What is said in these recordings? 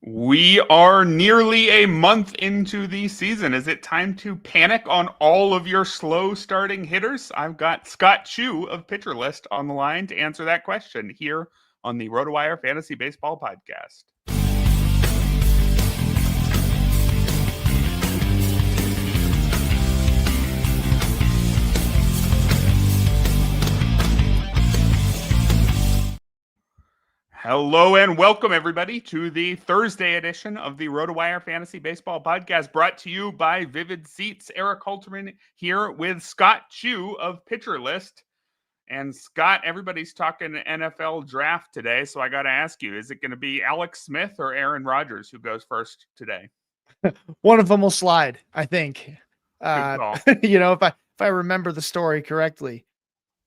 We are nearly a month into the season. Is it time to panic on all of your slow starting hitters? I've got Scott Chu of Pitcher List on the line to answer that question here on the RotoWire Fantasy Baseball Podcast. Hello and welcome, everybody, to the Thursday edition of the RotoWire Fantasy Baseball Podcast, brought to you by Vivid Seats. Erik Halterman here with Scott Chu of Pitcher List. And Scott, everybody's talking NFL draft today, so I got to ask you, is it going to be Alex Smith or Aaron Rodgers who goes first today? One of them will slide, I think. Good call. If I remember the story correctly.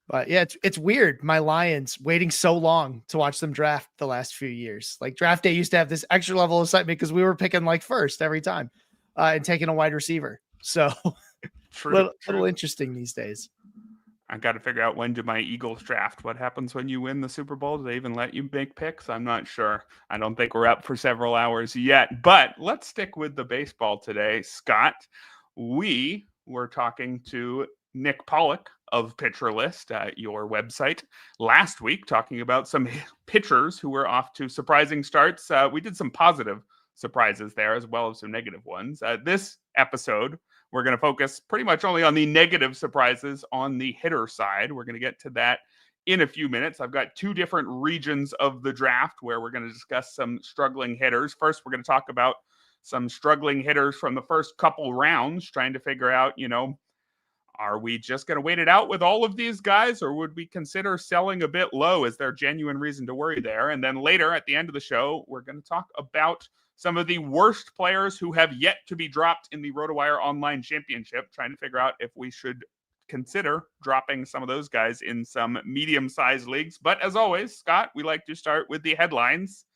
But yeah, it's weird. My Lions waiting so long to watch them draft the last few years. Like draft day used to have this extra level of excitement because we were picking like first every time and taking a wide receiver. So little interesting these days. I got to figure out, when do my Eagles draft? What happens when you win the Super Bowl? Do they even let you make picks? I'm not sure. I don't think we're up for several hours yet. But let's stick with the baseball today, Scott. We were talking to Nick Pollock of Pitcher List at your website last week, talking about some pitchers who were off to surprising starts. We did some positive surprises there as well as some negative ones. This episode, we're going to focus pretty much only on the negative surprises on the hitter side. We're going to get to that in a few minutes. I've got two different regions of the draft where we're going to discuss some struggling hitters. First, we're going to talk about some struggling hitters from the first couple rounds, trying to figure out, are we just going to wait it out with all of these guys, or would we consider selling a bit low? Is there genuine reason to worry there? And then later at the end of the show, we're going to talk about some of the worst players who have yet to be dropped in the RotoWire Online Championship, trying to figure out if we should consider dropping some of those guys in some medium-sized leagues. But as always, Scott, we like to start with the headlines.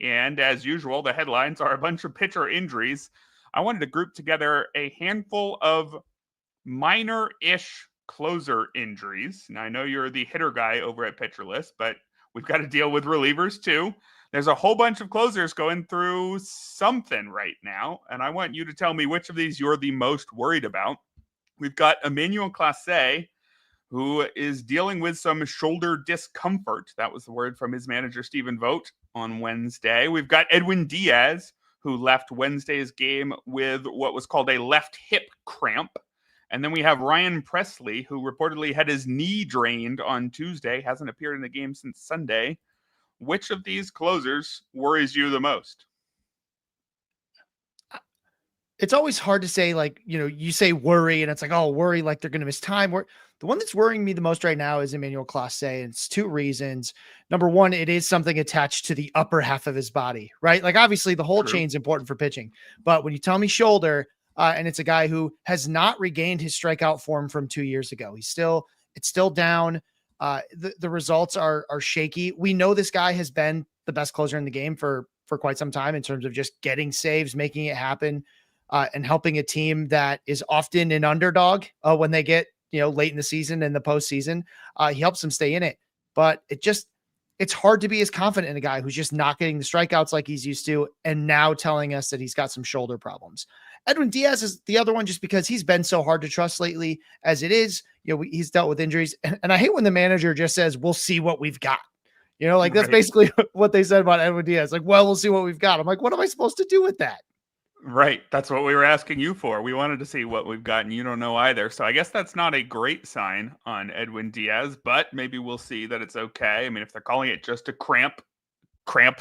And as usual, the headlines are a bunch of pitcher injuries. I wanted to group together a handful of minor-ish closer injuries. Now, I know you're the hitter guy over at Pitcher List, but we've got to deal with relievers too. There's a whole bunch of closers going through something right now, and I want you to tell me which of these you're the most worried about. We've got Emmanuel Clase, who is dealing with some shoulder discomfort. That was the word from his manager, Stephen Vogt, on Wednesday. We've got Edwin Diaz, who left Wednesday's game with what was called a left hip cramp. And then we have Ryan Presley, who reportedly had his knee drained on Tuesday, hasn't appeared in the game since Sunday. Which of these closers worries you the most? It's always hard to say, you say worry, and it's like, oh, worry like they're going to miss time. The one that's worrying me the most right now is Emmanuel Clase, and it's two reasons. Number one, it is something attached to the upper half of his body, right? Like, obviously, the whole chain's important for pitching. But when you tell me shoulder, and it's a guy who has not regained his strikeout form from 2 years ago. It's still down. The results are shaky. We know this guy has been the best closer in the game for quite some time in terms of just getting saves, making it happen, and helping a team that is often an underdog when they get, late in the season and the postseason. He helps them stay in it, but it's hard to be as confident in a guy who's just not getting the strikeouts like he's used to, and now telling us that he's got some shoulder problems. Edwin Diaz is the other one just because he's been so hard to trust lately as it is. He's dealt with injuries. And I hate when the manager just says, we'll see what we've got. That's basically what they said about Edwin Diaz. Like, well, we'll see what we've got. I'm like, what am I supposed to do with that? Right. That's what we were asking you for. We wanted to see what we've got, and you don't know either. So I guess that's not a great sign on Edwin Diaz, but maybe we'll see that it's okay. I mean, if they're calling it just a cramp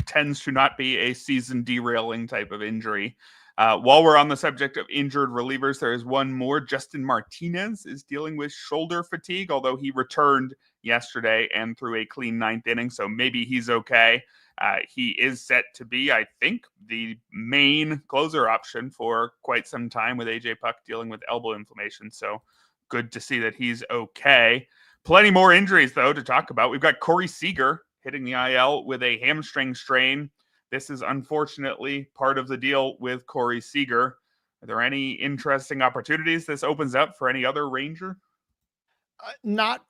tends to not be a season derailing type of injury. While we're on the subject of injured relievers, there is one more. Justin Martinez is dealing with shoulder fatigue, although he returned yesterday and threw a clean ninth inning, so maybe he's okay. He is set to be, I think, the main closer option for quite some time, with AJ Puck dealing with elbow inflammation, so good to see that he's okay. Plenty more injuries, though, to talk about. We've got Corey Seager hitting the IL with a hamstring strain. This is unfortunately part of the deal with Corey Seager. Are there any interesting opportunities this opens up for any other Ranger? Not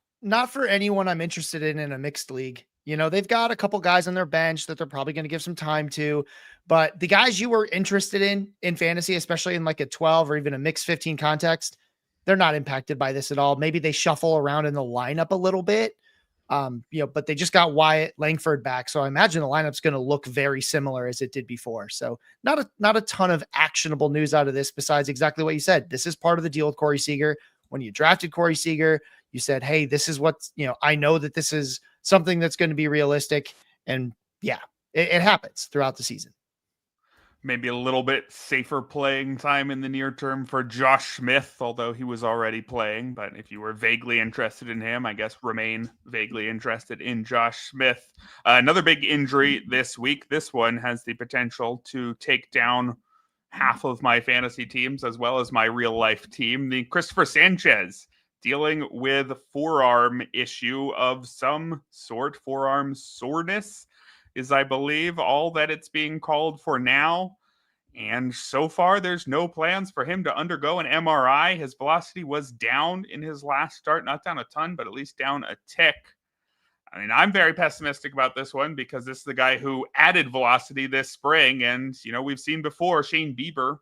for anyone I'm interested in a mixed league. They've got a couple guys on their bench that they're probably going to give some time to, but the guys you were interested in fantasy, especially in like a 12 or even a mixed 15 context, they're not impacted by this at all. Maybe they shuffle around in the lineup a little bit, but they just got Wyatt Langford back. So I imagine the lineup's going to look very similar as it did before. So not a ton of actionable news out of this besides exactly what you said. This is part of the deal with Corey Seager. When you drafted Corey Seager, you said, hey, this is what, I know that this is something that's going to be realistic. And yeah, it happens throughout the season. Maybe a little bit safer playing time in the near term for Josh Smith, although he was already playing. But if you were vaguely interested in him, I guess remain vaguely interested in Josh Smith. Another big injury this week. This one has the potential to take down half of my fantasy teams as well as my real life team. The Christopher Sanchez dealing with forearm issue of some sort. Forearm soreness is, I believe, all that it's being called for now. And so far, there's no plans for him to undergo an MRI. His velocity was down in his last start, not down a ton, but at least down a tick. I mean, I'm very pessimistic about this one because this is the guy who added velocity this spring. And, we've seen before Shane Bieber,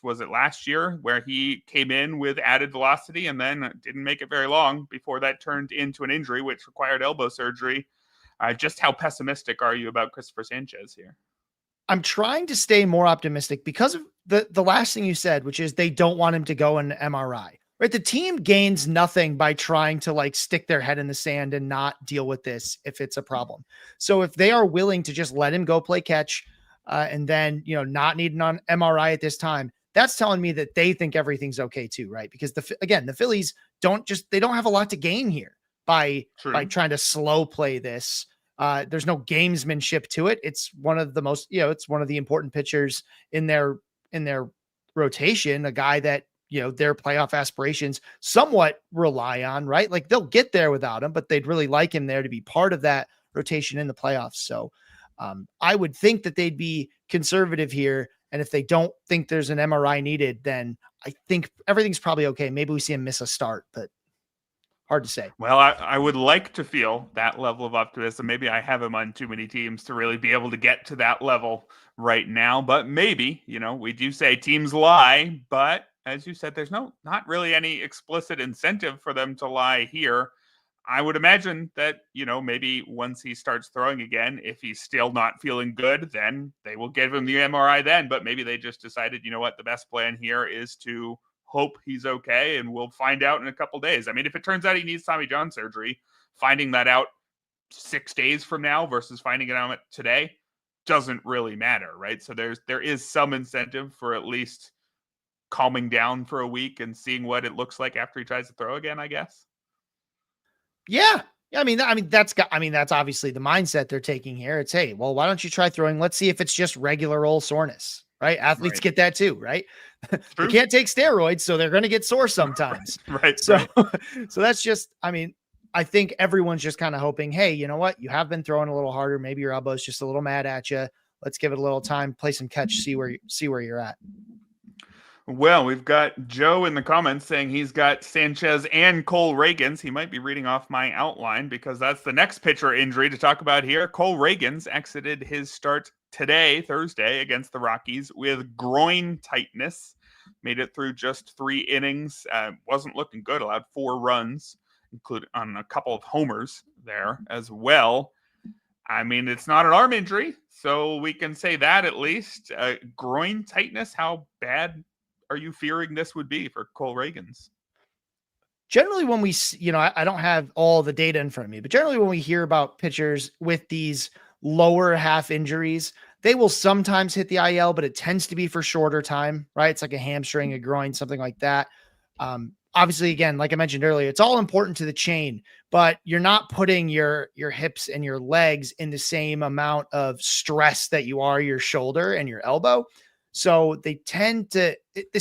was it last year, where he came in with added velocity and then didn't make it very long before that turned into an injury, which required elbow surgery. Just how pessimistic are you about Christopher Sanchez here? I'm trying to stay more optimistic because of the last thing you said, which is they don't want him to go an MRI, right? The team gains nothing by trying to stick their head in the sand and not deal with this if it's a problem. So if they are willing to just let him go play catch and then, not need an MRI at this time, that's telling me that they think everything's okay too, right? Because the Phillies don't have a lot to gain here by trying to slow play this. There's no gamesmanship to it. It's one of the most, it's one of the important pitchers in their rotation, a guy that, their playoff aspirations somewhat rely on, right? Like they'll get there without him, but they'd really like him there to be part of that rotation in the playoffs. So I would think that they'd be conservative here. And if they don't think there's an MRI needed, then I think everything's probably okay. Maybe we see him miss a start, but hard to say. Well, I would like to feel that level of optimism. Maybe I have him on too many teams to really be able to get to that level right now. But maybe, we do say teams lie. But as you said, there's not really any explicit incentive for them to lie here. I would imagine that, maybe once he starts throwing again, if he's still not feeling good, then they will give him the MRI then. But maybe they just decided, the best plan here is to hope he's okay, and we'll find out in a couple days. I mean, if it turns out he needs Tommy John surgery, finding that out 6 days from now versus finding it out today doesn't really matter, right? So there is some incentive for at least calming down for a week and seeing what it looks like after he tries to throw again, I guess. Yeah. I mean, that's obviously the mindset they're taking here. It's, hey, well, why don't you try throwing? Let's see if it's just regular old soreness, right? Athletes get that too, right? They can't take steroids, so they're going to get sore sometimes. Right. So that's just, I think everyone's just kind of hoping, hey, you know what? You have been throwing a little harder. Maybe your elbow's just a little mad at you. Let's give it a little time, play some catch, see where you're at. Well, we've got Joe in the comments saying he's got Sanchez and Cole Ragans. He might be reading off my outline because that's the next pitcher injury to talk about here. Cole Ragans exited his start today, Thursday, against the Rockies with groin tightness. Made it through just 3 innings. Wasn't looking good. Allowed 4 runs, including on a couple of homers there as well. I mean, it's not an arm injury, so we can say that at least. Groin tightness, how bad are you fearing this would be for Cole Ragans? Generally, when we, I don't have all the data in front of me, but generally when we hear about pitchers with these lower half injuries, they will sometimes hit the IL, but it tends to be for shorter time, right? It's like a hamstring, a groin, something like that. Obviously, again, like I mentioned earlier, it's all important to the chain, but you're not putting your hips and your legs in the same amount of stress that you are your shoulder and your elbow. So this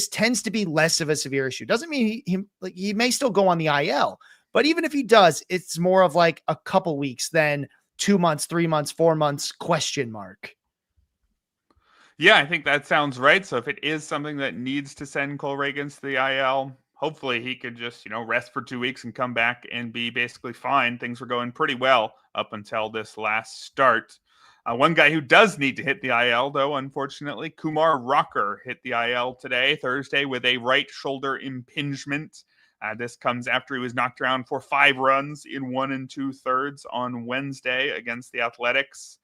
tends to be less of a severe issue. Doesn't mean he may still go on the IL, but even if he does, it's more of like a couple weeks than 2 months, 3 months, 4 months, question mark. Yeah, I think that sounds right. So if it is something that needs to send Cole Ragans to the IL, hopefully he could just, rest for 2 weeks and come back and be basically fine. Things were going pretty well up until this last start. One guy who does need to hit the IL, though, unfortunately, Kumar Rocker hit the IL today, Thursday, with a right shoulder impingement. This comes after he was knocked around for 5 runs in 1 2/3 on Wednesday against the Athletics.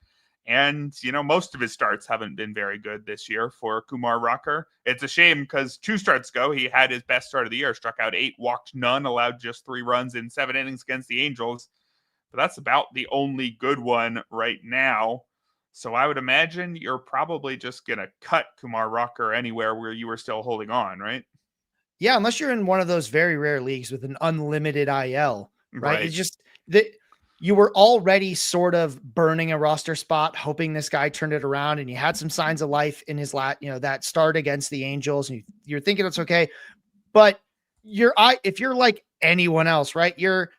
And, most of his starts haven't been very good this year for Kumar Rocker. It's a shame because 2 starts ago, he had his best start of the year, struck out 8, walked none, allowed just 3 runs in 7 innings against the Angels. But that's about the only good one right now. So I would imagine you're probably just going to cut Kumar Rocker anywhere where you were still holding on, right? Yeah, unless you're in one of those very rare leagues with an unlimited IL, right? It's Right. just that you were already sort of burning a roster spot, hoping this guy turned it around, and you had some signs of life in his that start against the Angels, and you're thinking it's okay. But if you're like anyone else, right? Your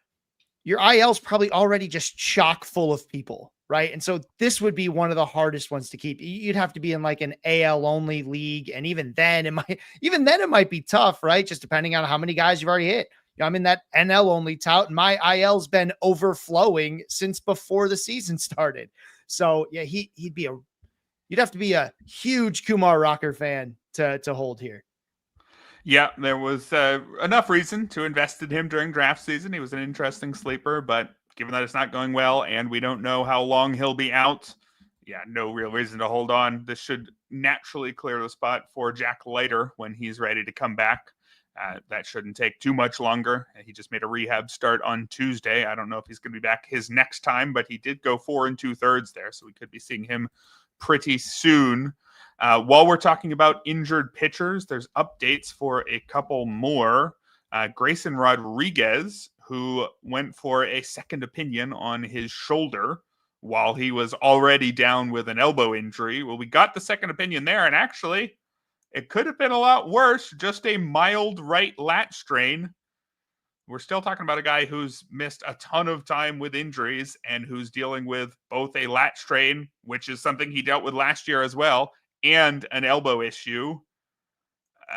IL's probably already just chock full of people, right? And so this would be one of the hardest ones to keep. You'd have to be in like an AL only league, and even then it might be tough, right? Just depending on how many guys you've already hit. I'm in that NL only tout, and my IL's been overflowing since before the season started. So yeah, you'd have to be a huge Kumar Rocker fan to hold here. Yeah, there was enough reason to invest in him during draft season. He was an interesting sleeper, but given that it's not going well and we don't know how long he'll be out, yeah, no real reason to hold on. This should naturally clear the spot for Jack Leiter when he's ready to come back. That shouldn't take too much longer. He just made a rehab start on Tuesday. I don't know if he's going to be back his next time, but he did go 4 2/3 there, so we could be seeing him pretty soon. While we're talking about injured pitchers, there's updates for a couple more. Grayson Rodriguez, who went for a second opinion on his shoulder while he was already down with an elbow injury. Well, we got the second opinion there, and actually, it could have been a lot worse, just a mild right lat strain. We're still talking about a guy who's missed a ton of time with injuries and who's dealing with both a lat strain, which is something he dealt with last year as well, and an elbow issue.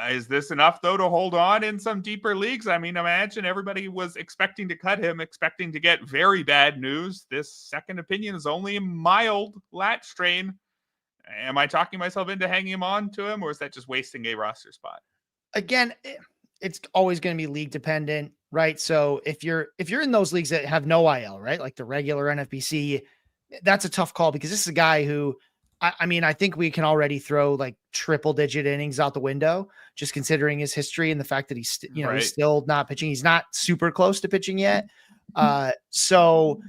Is this enough, though, to hold on in some deeper leagues? I mean, imagine everybody was expecting to cut him, expecting to get very bad news. This second opinion is only a mild lat strain. Am I talking myself into hanging him on to him, or is that just wasting a roster spot? Again, it's always going to be league dependent, right? So if you're in those leagues that have no IL, right, like the regular NFBC, that's a tough call because this is a guy who, I mean, I think we can already throw like triple digit innings out the window, just considering his history and the fact that he's, Right. he's still not pitching. He's not super close to pitching yet. So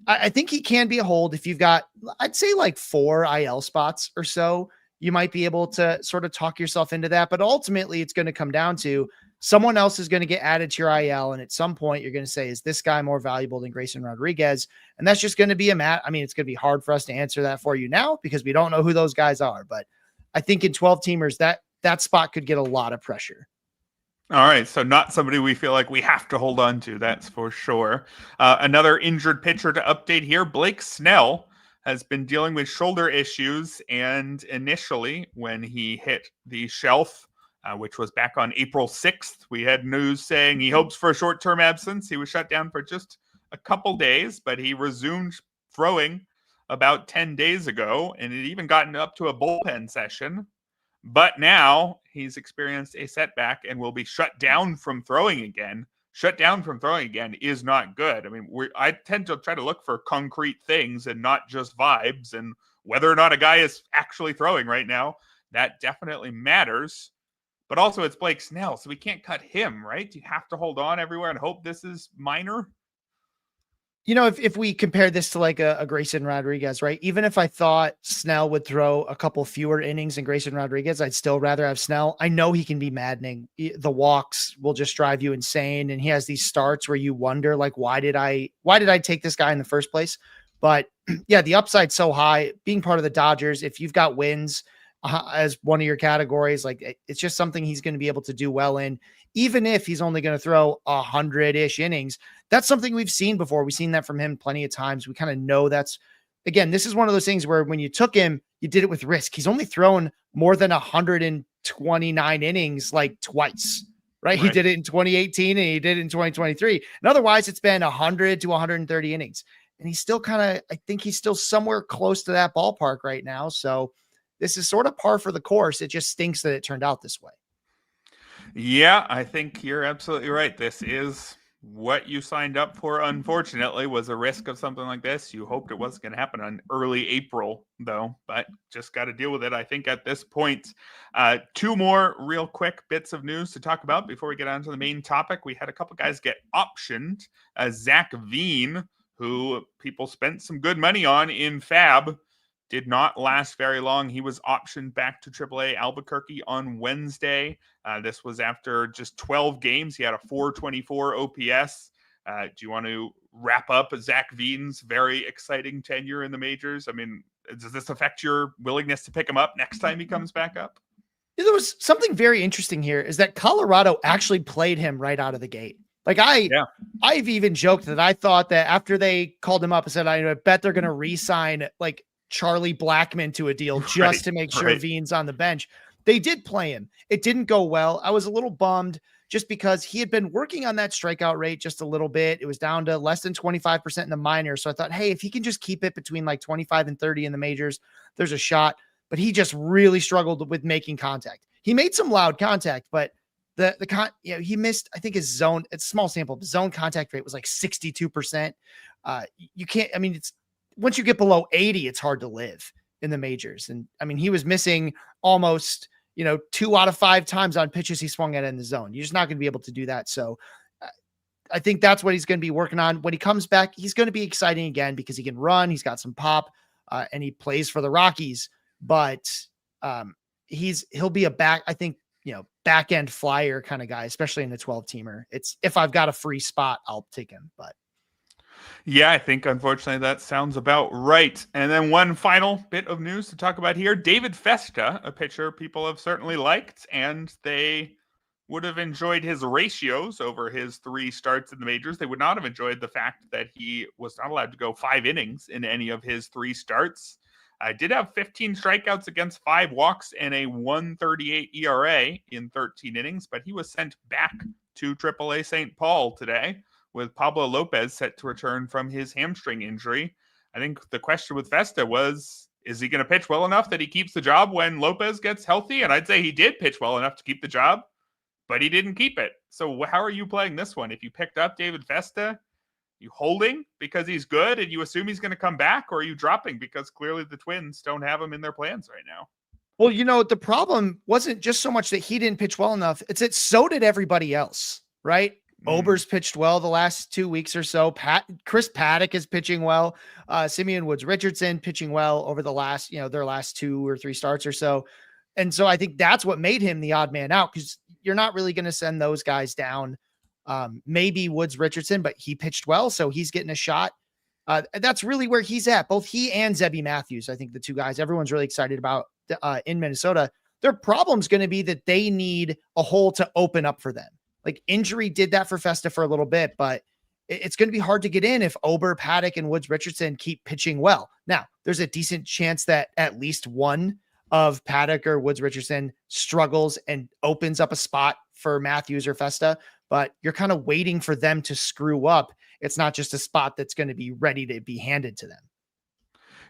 I think he can be a hold if you've got, I'd say like 4 IL spots or so. You might be able to sort of talk yourself into that, but ultimately it's going to come down to someone else is going to get added to your IL. And at some point you're going to say, is this guy more valuable than Grayson Rodriguez? And that's just going to be it's going to be hard for us to answer that for you now because we don't know who those guys are. But I think in 12 teamers, that spot could get a lot of pressure. All right, so not somebody we feel like we have to hold on to, that's for sure. Another injured pitcher to update here, Blake Snell has been dealing with shoulder issues, and initially when he hit the shelf, which was back on April 6th, we had news saying he hopes for a short-term absence. He was shut down for just a couple days, but he resumed throwing about 10 days ago, and it even gotten up to a bullpen session. But now he's experienced a setback and will be shut down from throwing again. Shut down from throwing again is not good. I mean, I tend to try to look for concrete things and not just vibes. And whether or not a guy is actually throwing right now, that definitely matters. But also it's Blake Snell, so we can't cut him, right? You have to hold on everywhere and hope this is minor. If we compare this to like a Grayson Rodriguez, right? Even if I thought Snell would throw a couple fewer innings than Grayson Rodriguez, I'd still rather have Snell. I know he can be maddening. The walks will just drive you insane. And he has these starts where you wonder, like, why did I take this guy in the first place? But yeah, the upside's so high. Being part of the Dodgers, if you've got wins as one of your categories, like it's just something he's going to be able to do well in. Even if he's only going to throw 100-ish innings, that's something we've seen before. We've seen that from him plenty of times. We kind of know again, this is one of those things where when you took him, you did it with risk. He's only thrown more than 129 innings like twice, right? He Right. did it in 2018 and he did it in 2023. And otherwise, it's been 100 to 130 innings. And he's still I think he's still somewhere close to that ballpark right now. So this is sort of par for the course. It just stinks that it turned out this way. Yeah, I think you're absolutely right. This is what you signed up for, unfortunately, was a risk of something like this. You hoped it wasn't going to happen on early April, though, but just got to deal with it, I think, at this point. Two more real quick bits of news to talk about before we get on to the main topic. We had a couple guys get optioned. Zach Veen, who people spent some good money on in Fab, did not last very long. He was optioned back to AAA Albuquerque on Wednesday. This was after just 12 games. He had a 424 OPS. Do you want to wrap up Zach Veen's very exciting tenure in the majors? I mean, does this affect your willingness to pick him up next time he comes back up? There was something very interesting here is that Colorado actually played him right out of the gate. Like I've even joked that I thought that after they called him up and said, I bet they're going to re-sign like Charlie Blackmon to a deal just to make sure Veen's on the bench. They did play him. It didn't go well. I was a little bummed just because he had been working on that strikeout rate just a little bit. It was down to less than 25% in the minors. So I thought, hey, if he can just keep it between like 25 and 30 in the majors, there's a shot. But he just really struggled with making contact. He made some loud contact, but he missed, I think his zone, it's a small sample, but zone contact rate was like 62%. You can't, I mean, it's, once you get below 80, it's hard to live in the majors. And I mean, he was missing almost, 2 out of 5 times on pitches he swung at in the zone. You're just not going to be able to do that. So I think that's what he's going to be working on. When he comes back, he's going to be exciting again because he can run, he's got some pop, and he plays for the Rockies, but he'll be a back end flyer kind of guy, especially in the 12-teamer. It's, if I've got a free spot, I'll take him, but yeah, I think unfortunately that sounds about right. And then one final bit of news to talk about here. David Festa, a pitcher people have certainly liked, and they would have enjoyed his ratios over his 3 starts in the majors. They would not have enjoyed the fact that he was not allowed to go 5 innings in any of his 3 starts. I did have 15 strikeouts against 5 walks and a 1.38 ERA in 13 innings, but he was sent back to AAA St. Paul today, with Pablo Lopez set to return from his hamstring injury. I think the question with Festa was, is he going to pitch well enough that he keeps the job when Lopez gets healthy? And I'd say he did pitch well enough to keep the job, but he didn't keep it. So how are you playing this one? If you picked up David Festa, you holding because he's good and you assume he's going to come back, or are you dropping because clearly the Twins don't have him in their plans right now? Well, the problem wasn't just so much that he didn't pitch well enough. It's that so did everybody else, right? Ober's pitched well the last 2 weeks or so. Chris Paddock is pitching well. Simeon Woods Richardson pitching well over the last, their last 2 or 3 starts or so. And so I think that's what made him the odd man out, because you're not really going to send those guys down. Maybe Woods Richardson, but he pitched well, so he's getting a shot. That's really where he's at. Both he and Zebby Matthews, I think the 2 guys everyone's really excited about in Minnesota. Their problem's going to be that they need a hole to open up for them. Like, injury did that for Festa for a little bit, but it's going to be hard to get in if Ober, Paddock, and Woods Richardson keep pitching well. Now, there's a decent chance that at least one of Paddock or Woods Richardson struggles and opens up a spot for Matthews or Festa, but you're kind of waiting for them to screw up. It's not just a spot that's going to be ready to be handed to them.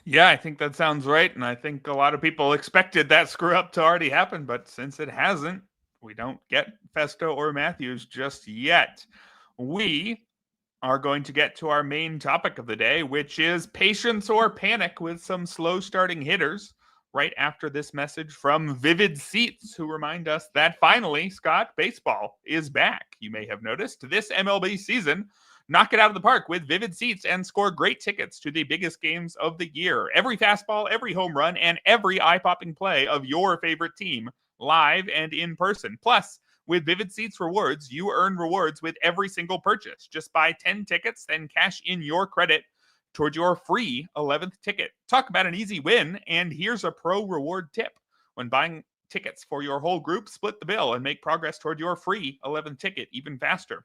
Yeah, I think that sounds right. And I think a lot of people expected that screw up to already happen, but since it hasn't, we don't get Festa or Matthews just yet. We are going to get to our main topic of the day, which is patience or panic with some slow starting hitters, right after this message from Vivid Seats, who remind us that finally, Scott, baseball is back. You may have noticed this MLB season. Knock it out of the park with Vivid Seats and score great tickets to the biggest games of the year. Every fastball, every home run, and every eye-popping play of your favorite team, live and in person. Plus, with Vivid Seats rewards, you earn rewards with every single purchase. Just buy 10 tickets, then cash in your credit toward your free 11th ticket. Talk about an easy win, and here's a pro reward tip. When buying tickets for your whole group, split the bill and make progress toward your free 11th ticket even faster.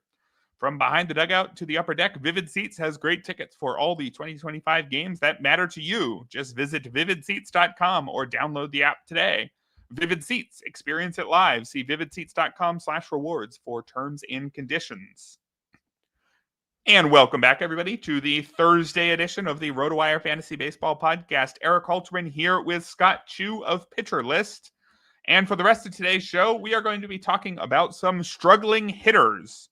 From behind the dugout to the upper deck, Vivid Seats has great tickets for all the 2025 games that matter to you. Just visit vividseats.com or download the app today. Vivid Seats, experience it live. See vividseats.com/rewards for terms and conditions. And welcome back, everybody, to the Thursday edition of the RotoWire Fantasy Baseball Podcast. Erik Halterman here with Scott Chu of Pitcher List. And for the rest of today's show, we are going to be talking about some struggling hitters.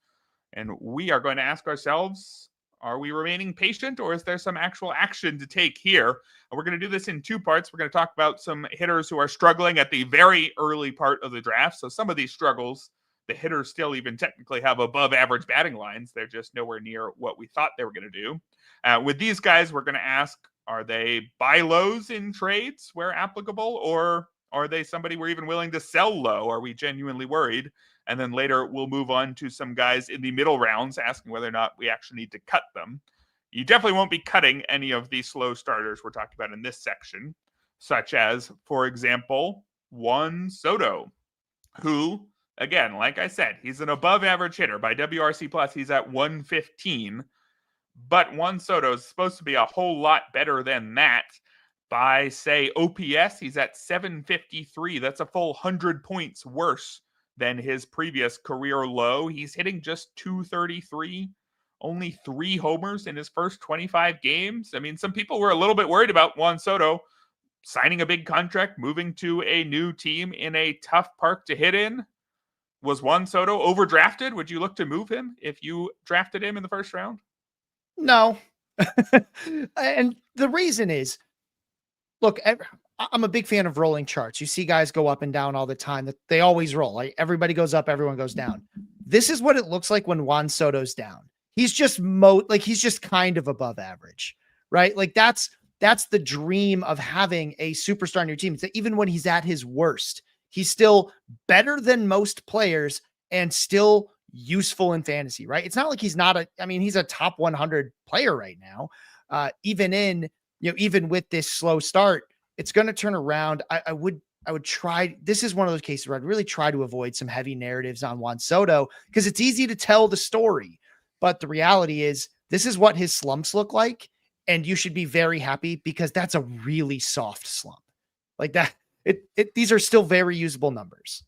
And we are going to ask ourselves, are we remaining patient, or is there some actual action to take here? And we're going to do this in two parts. We're going to talk about some hitters who are struggling at the very early part of the draft. So some of these struggles, the hitters still even technically have above average batting lines. They're just nowhere near what we thought they were going to do. With these guys, we're going to ask, are they buy lows in trades where applicable, or are they somebody we're even willing to sell low? Are we genuinely worried? And then later we'll move on to some guys in the middle rounds, asking whether or not we actually need to cut them. You definitely won't be cutting any of the slow starters we're talking about in this section, such as, for example, Juan Soto, who, again, like I said, he's an above average hitter. By WRC plus, he's at 115. But Juan Soto is supposed to be a whole lot better than that. By, say, OPS, he's at 753. That's a full 100 points worse than his previous career low. He's hitting just 233, only 3 homers in his first 25 games. I mean, some people were a little bit worried about Juan Soto signing a big contract, moving to a new team in a tough park to hit in. Was Juan Soto overdrafted? Would you look to move him if you drafted him in the first round? No. And the reason is, look, I'm a big fan of rolling charts. You see guys go up and down all the time. That they always roll. Like everybody goes up, everyone goes down. This is what it looks like when Juan Soto's down. He's just he's just kind of above average, right? Like that's the dream of having a superstar on your team. It's that even when he's at his worst, he's still better than most players and still useful in fantasy, right? It's not like he's not he's a top 100 player right now. Even with this slow start, it's going to turn around. I would try. This is one of those cases where I'd really try to avoid some heavy narratives on Juan Soto because it's easy to tell the story. But the reality is this is what his slumps look like. And you should be very happy because that's a really soft slump like that. These are still very usable numbers.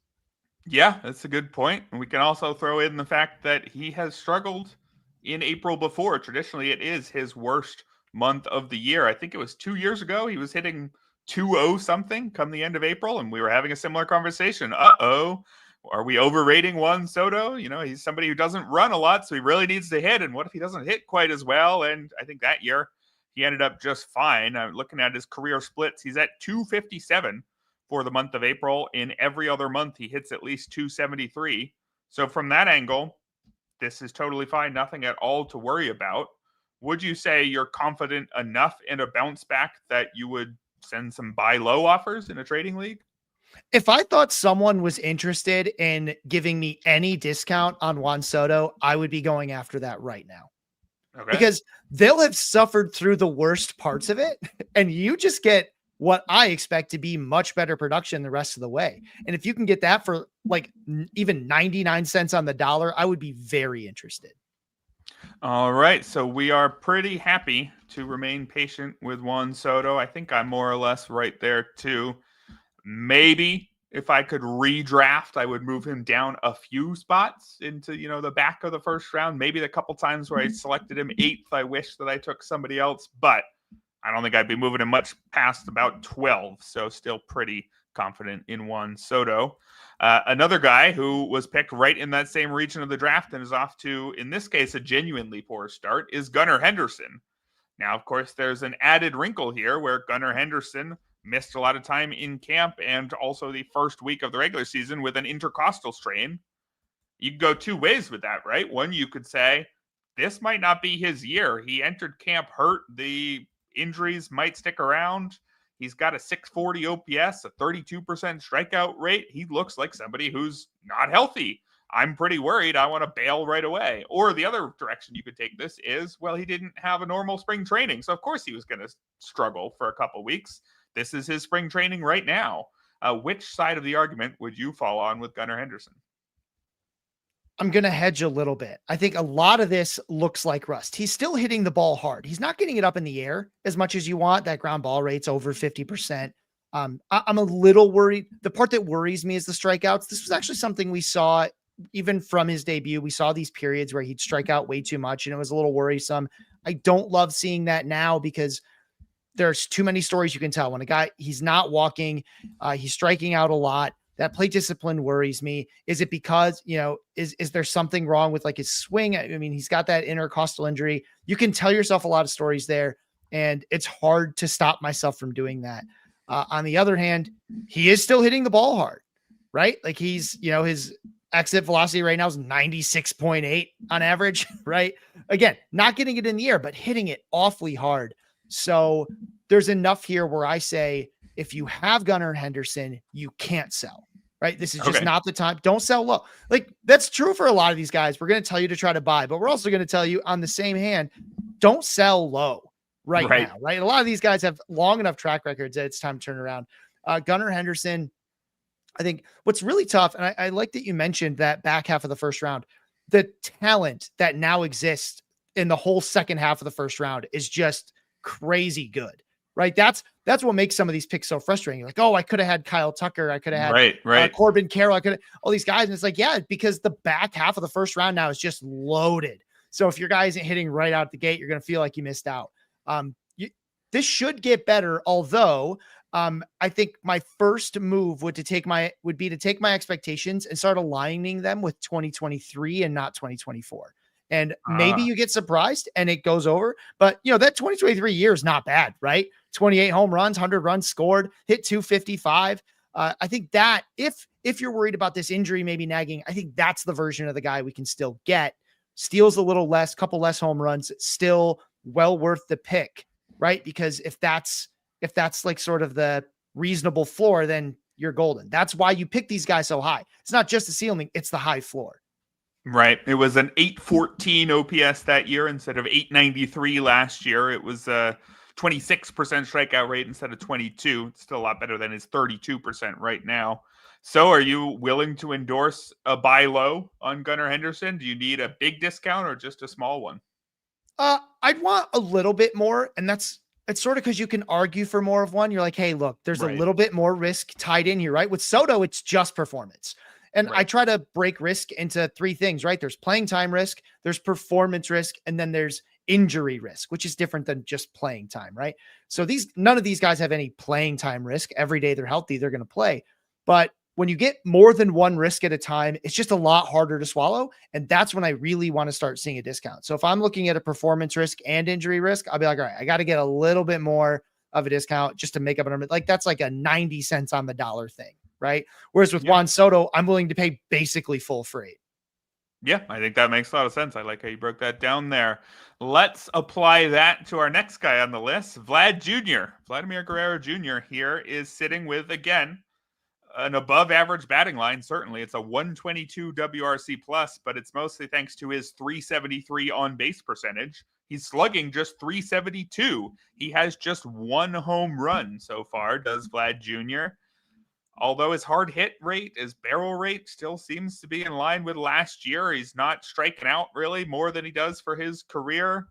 Yeah, that's a good point. And we can also throw in the fact that he has struggled in April before. Traditionally, it is his worst month of the year. I think it was 2 years ago. He was hitting 2-0 something come the end of April. And we were having a similar conversation. Are we overrating Juan Soto? He's somebody who doesn't run a lot, so he really needs to hit. And what if he doesn't hit quite as well? And I think that year he ended up just fine. I'm looking at his career splits. He's at 257 for the month of April. In every other month, he hits at least 273. So from that angle, this is totally fine. Nothing at all to worry about. Would you say you're confident enough in a bounce back that you would send some buy low offers in a trading league? If I thought someone was interested in giving me any discount on Juan Soto, I would be going after that right now. Okay. Because they'll have suffered through the worst parts of it, and you just get what I expect to be much better production the rest of the way. And if you can get that for like even 99 cents on the dollar, I would be very interested. All right. So we are pretty happy to remain patient with Juan Soto. I think I'm more or less right there too. Maybe if I could redraft, I would move him down a few spots into, the back of the first round. Maybe the couple times where I selected him 8th, I wish that I took somebody else, but I don't think I'd be moving him much past about 12. So still pretty confident in Juan Soto. Another guy who was picked right in that same region of the draft and is off to, in this case, a genuinely poor start is Gunnar Henderson. Now, of course, there's an added wrinkle here where Gunnar Henderson missed a lot of time in camp and also the first week of the regular season with an intercostal strain. You could go two ways with that, right? One, you could say this might not be his year. He entered camp hurt. The injuries might stick around. He's got a 640 OPS, a 32% strikeout rate. He looks like somebody who's not healthy. I'm pretty worried. I want to bail right away. Or the other direction you could take this is, well, he didn't have a normal spring training. So, of course, he was going to struggle for a couple weeks. This is his spring training right now. Which side of the argument would you fall on with Gunnar Henderson? I'm going to hedge a little bit. I think a lot of this looks like rust. He's still hitting the ball hard. He's not getting it up in the air as much as you want. That ground ball rate's over 50%. I'm a little worried. The part that worries me is the strikeouts. This was actually something we saw even from his debut. We saw these periods where he'd strike out way too much, and it was a little worrisome. I don't love seeing that now because there's too many stories you can tell. When a guy, he's not walking, he's striking out a lot. That plate discipline worries me. Is it because, is there something wrong with like his swing? I mean, he's got that intercostal injury. You can tell yourself a lot of stories there, and it's hard to stop myself from doing that. On the other hand, he is still hitting the ball hard, right? Like he's, his exit velocity right now is 96.8 on average, right? Again, not getting it in the air, but hitting it awfully hard. So there's enough here where I say, if you have Gunnar Henderson, you can't sell, right? This is just not the time. Don't sell low. Like that's true for a lot of these guys. We're going to tell you to try to buy, but we're also going to tell you on the same hand, don't sell low right now, right? A lot of these guys have long enough track records that it's time to turn around. Gunnar Henderson, I think what's really tough, and I like that you mentioned that back half of the first round, the talent that now exists in the whole second half of the first round is just crazy good, right? That's what makes some of these picks so frustrating. You're like, oh, I could have had Kyle Tucker. I could have had Corbin Carroll. I could have all these guys. And it's like, yeah, because the back half of the first round now is just loaded. So if your guy isn't hitting right out the gate, you're going to feel like you missed out. This should get better. Although I think my first move would be to take my expectations and start aligning them with 2023 and not 2024. And maybe you get surprised and it goes over, but that 2023 year is not bad, right? 28 home runs, 100 runs scored, hit 255. I think that if you're worried about this injury, maybe nagging, I think that's the version of the guy we can still get. Steals a little less, couple less home runs, still well worth the pick, right? Because if that's like sort of the reasonable floor, then you're golden. That's why you pick these guys so high. It's not just the ceiling, it's the high floor. Right. It was an 814 OPS that year instead of 893 last year. It was a 26% strikeout rate instead of 22. It's still a lot better than his 32% right now. So are you willing to endorse a buy low on Gunnar Henderson? Do you need a big discount or just a small one? I'd want a little bit more, and it's sort of because you can argue for more of one. You're like, hey, look, there's a little bit more risk tied in here, right? With Soto, it's just performance. And I try to break risk into three things, right? There's playing time risk, there's performance risk, and then there's injury risk, which is different than just playing time, right? So none of these guys have any playing time risk. Every day they're healthy, they're going to play. But when you get more than one risk at a time, it's just a lot harder to swallow. And that's when I really want to start seeing a discount. So if I'm looking at a performance risk and injury risk, I'll be like, all right, I got to get a little bit more of a discount just to make up a number. Like that's like a 90 cents on the dollar thing. Right. Whereas with Juan Soto, I'm willing to pay basically full freight. Yeah, I think that makes a lot of sense. I like how you broke that down there. Let's apply that to our next guy on the list, Vladimir Guerrero Jr. here is sitting with, again, an above average batting line. Certainly it's a 122 WRC plus, but it's mostly thanks to his 373 on base percentage. He's slugging just 372. He has just one home run so far, does Vlad Jr. Although his hard hit rate, his barrel rate still seems to be in line with last year. He's not striking out really more than he does for his career.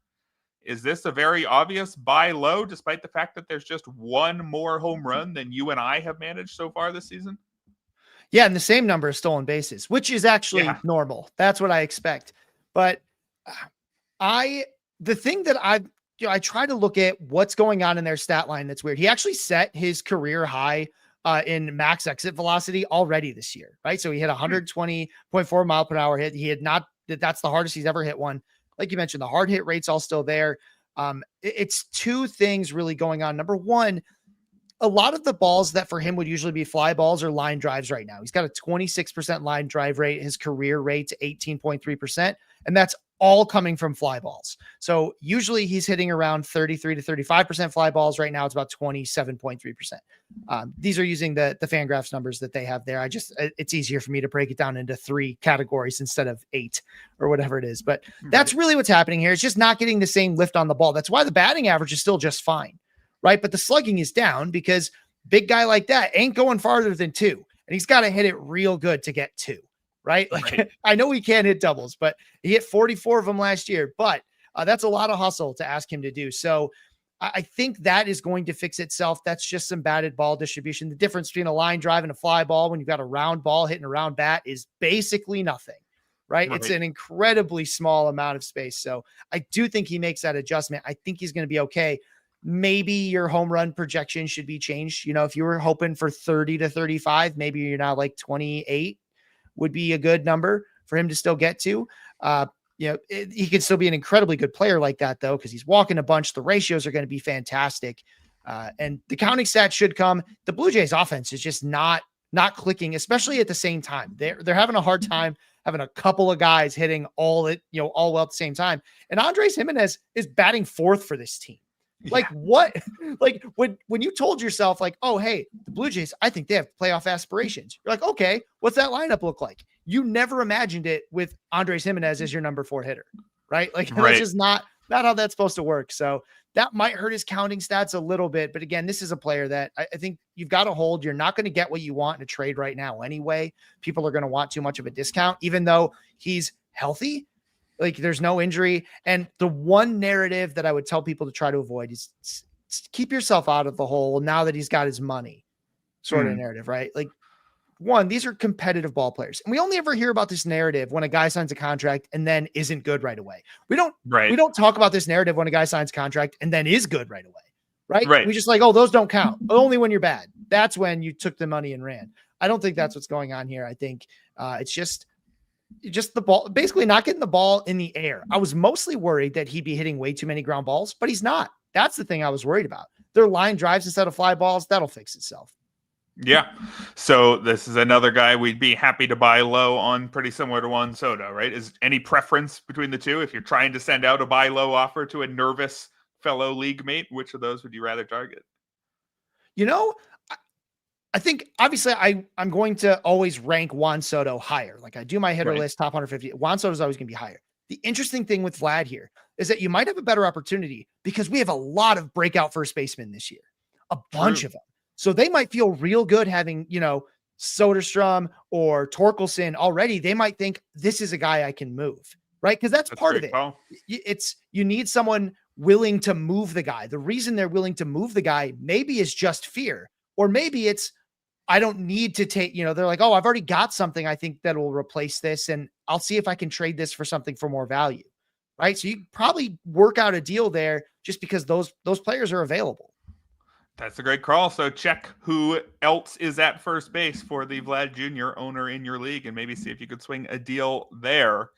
Is this a very obvious buy low, despite the fact that there's just one more home run than you and I have managed so far this season? Yeah, and the same number of stolen bases, which is actually normal. That's what I expect. But the thing that I try to look at what's going on in their stat line that's weird. He actually set his career high in max exit velocity already this year, right? So he hit 120.4 mile per hour hit. He had not, that's the hardest he's ever hit one. Like you mentioned, the hard hit rate's all still there. It's two things really going on. Number one, a lot of the balls that for him would usually be fly balls are line drives right now. He's got a 26% line drive rate. His career rate's 18.3%. And that's all coming from fly balls. So usually he's hitting around 33 to 35% fly balls. Right now it's about 27.3%. These are using the Fangraphs numbers that they have there. It's easier for me to break it down into 3 categories instead of 8 or whatever it is. But that's really what's happening here. It's just not getting the same lift on the ball. That's why the batting average is still just fine, right? But the slugging is down because big guy like that ain't going farther than 2. And he's got to hit it real good to get 2. Right? Like I know he can't hit doubles, but he hit 44 of them last year, but that's a lot of hustle to ask him to do. So I think that is going to fix itself. That's just some batted ball distribution. The difference between a line drive and a fly ball when you've got a round ball hitting a round bat is basically nothing, right? It's an incredibly small amount of space. So I do think he makes that adjustment. I think he's going to be okay. Maybe your home run projection should be changed. If you were hoping for 30 to 35, maybe you're now like 28 would be a good number for him to still get to. He could still be an incredibly good player like that, though, because he's walking a bunch. The ratios are going to be fantastic. And the counting stats should come. The Blue Jays offense is just not clicking, especially at the same time. They're having a hard time having a couple of guys hitting all well at the same time. And Andres Gimenez is batting fourth for this team. Like what? Like when you told yourself like, oh, hey, the Blue Jays, I think they have playoff aspirations. You're like, okay, what's that lineup look like? You never imagined it with Andres Gimenez as your number 4 hitter, right? Like that's just not how that's supposed to work. So that might hurt his counting stats a little bit. But again, this is a player that I think you've got to hold. You're not going to get what you want in a trade right now anyway. People are going to want too much of a discount, even though he's healthy. Like there's no injury. And the one narrative that I would tell people to try to avoid is keep yourself out of the hole now that he's got his money sort of narrative, right? Like one, these are competitive ball players. And we only ever hear about this narrative when a guy signs a contract and then isn't good right away. We don't talk about this narrative when a guy signs a contract and then is good right away. Right. We just like, oh, those don't count. Only when you're bad. That's when you took the money and ran. I don't think that's what's going on here. I think it's just the ball, basically not getting the ball in the air. I was mostly worried that he'd be hitting way too many ground balls, but he's not. That's the thing I was worried about. They're line drives instead of fly balls. That'll fix itself. Yeah. So this is another guy we'd be happy to buy low on, pretty similar to Juan Soto, right? Is any preference between the two? If you're trying to send out a buy low offer to a nervous fellow league mate, which of those would you rather target? I think obviously I'm going to always rank Juan Soto higher. Like I do my hitter list, top 150. Juan Soto is always going to be higher. The interesting thing with Vlad here is that you might have a better opportunity because we have a lot of breakout first basemen this year, a bunch of them. So they might feel real good having, Soderstrom or Torkelson already. They might think this is a guy I can move, right? Because that's part of it. Well, you need someone willing to move the guy. The reason they're willing to move the guy maybe is just fear, or maybe it's, I don't need to take, they're like, oh, I've already got something I think that will replace this. And I'll see if I can trade this for something for more value. Right. So you probably work out a deal there just because those players are available. That's a great call. So check who else is at first base for the Vlad Jr. owner in your league and maybe see if you could swing a deal there.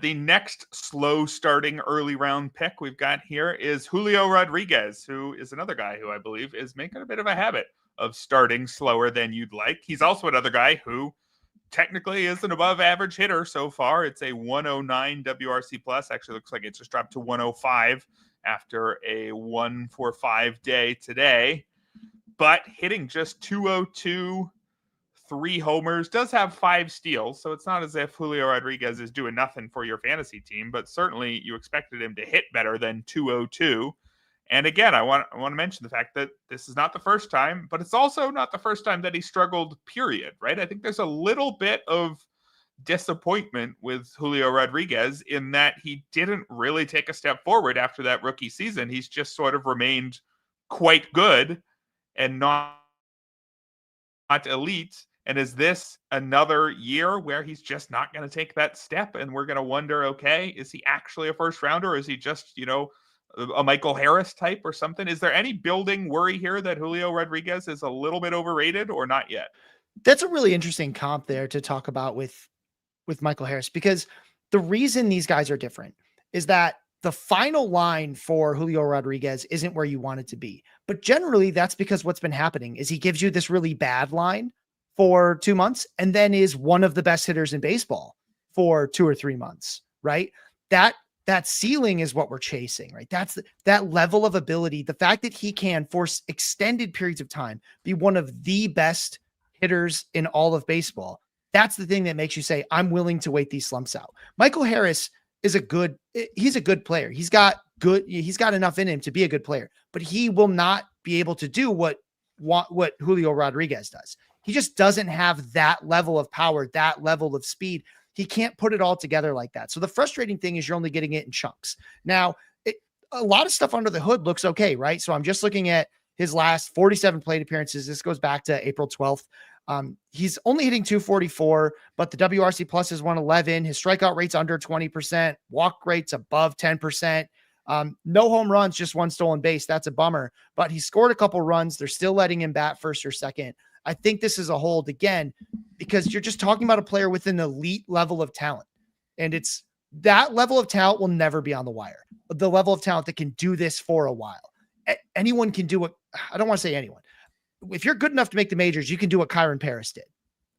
The next slow starting early round pick we've got here is Julio Rodriguez, who is another guy who I believe is making a bit of a habit of starting slower than you'd like. He's also another guy who technically is an above average hitter so far. It's a 109 WRC plus. Actually looks like it just dropped to 105 after a 145 day today, but hitting just 202, 3 homers, does have 5 steals. So it's not as if Julio Rodriguez is doing nothing for your fantasy team, but certainly you expected him to hit better than 202. And again, I want to mention the fact that this is not the first time, but it's also not the first time that he struggled, period, right? I think there's a little bit of disappointment with Julio Rodriguez in that he didn't really take a step forward after that rookie season. He's just sort of remained quite good and not elite. And is this another year where he's just not going to take that step? And we're going to wonder, okay, is he actually a first rounder? Or is he just, a Michael Harris type or something? Is there any building worry here that Julio Rodriguez is a little bit overrated or not yet? That's a really interesting comp there to talk about with Michael Harris, because the reason these guys are different is that the final line for Julio Rodriguez isn't where you want it to be. But generally that's because what's been happening is he gives you this really bad line for 2 months and then is one of the best hitters in baseball for 2 or 3 months, right? That ceiling is what we're chasing, right? That's that level of ability. The fact that he can, for extended periods of time, be one of the best hitters in all of baseball. That's the thing that makes you say, I'm willing to wait these slumps out. Michael Harris is he's a good player. He's got enough in him to be a good player, but he will not be able to do what Julio Rodriguez does. He just doesn't have that level of power, that level of speed. He can't put it all together like that. So the frustrating thing is you're only getting it in chunks. Now, a lot of stuff under the hood looks okay, right? So I'm just looking at his last 47 plate appearances. This goes back to April 12th. He's only hitting 244, but the WRC plus is 111. His strikeout rate's under 20%, walk rate's above 10%. No home runs, just one stolen base. That's a bummer, but he scored a couple runs. They're still letting him bat first or second. I think this is a hold again, because you're just talking about a player with an elite level of talent. And it's that level of talent will never be on the wire. The level of talent that can do this for a while. Anyone can do it. I don't want to say anyone. If you're good enough to make the majors, you can do what Kyron Paris did,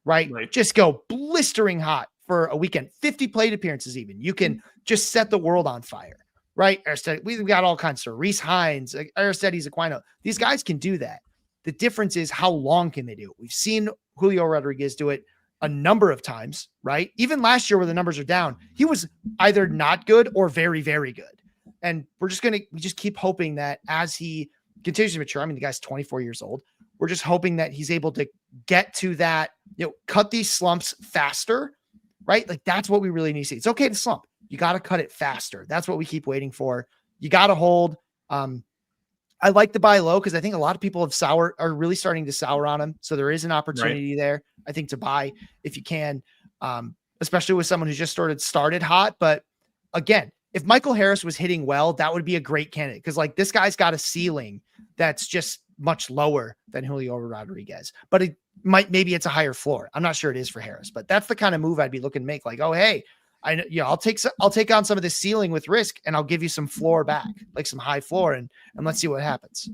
right? Just go blistering hot for a weekend, 50 plate appearances even. You can just set the world on fire, right? We've got all kinds of Reese Hines, Aristides Aquino. These guys can do that. The difference is how long can they do it? We've seen Julio Rodriguez do it a number of times, right? Even last year where the numbers are down, he was either not good or very, very good. And we just keep hoping that as he continues to mature, I mean, the guy's 24 years old. We're just hoping that he's able to get to that, cut these slumps faster, right? Like that's what we really need to see. It's okay to slump. You got to cut it faster. That's what we keep waiting for. You got to hold. I like the buy low because I think a lot of people are really starting to sour on him. So there is an opportunity there, I think, to buy if you can, especially with someone who's just started hot. But again, if Michael Harris was hitting well, that would be a great candidate because like this guy's got a ceiling that's just much lower than Julio Rodriguez, but maybe it's a higher floor. I'm not sure it is for Harris, but that's the kind of move I'd be looking to make. Like, oh, hey, I'll take on some of this ceiling with risk and I'll give you some floor back, like some high floor and let's see what happens.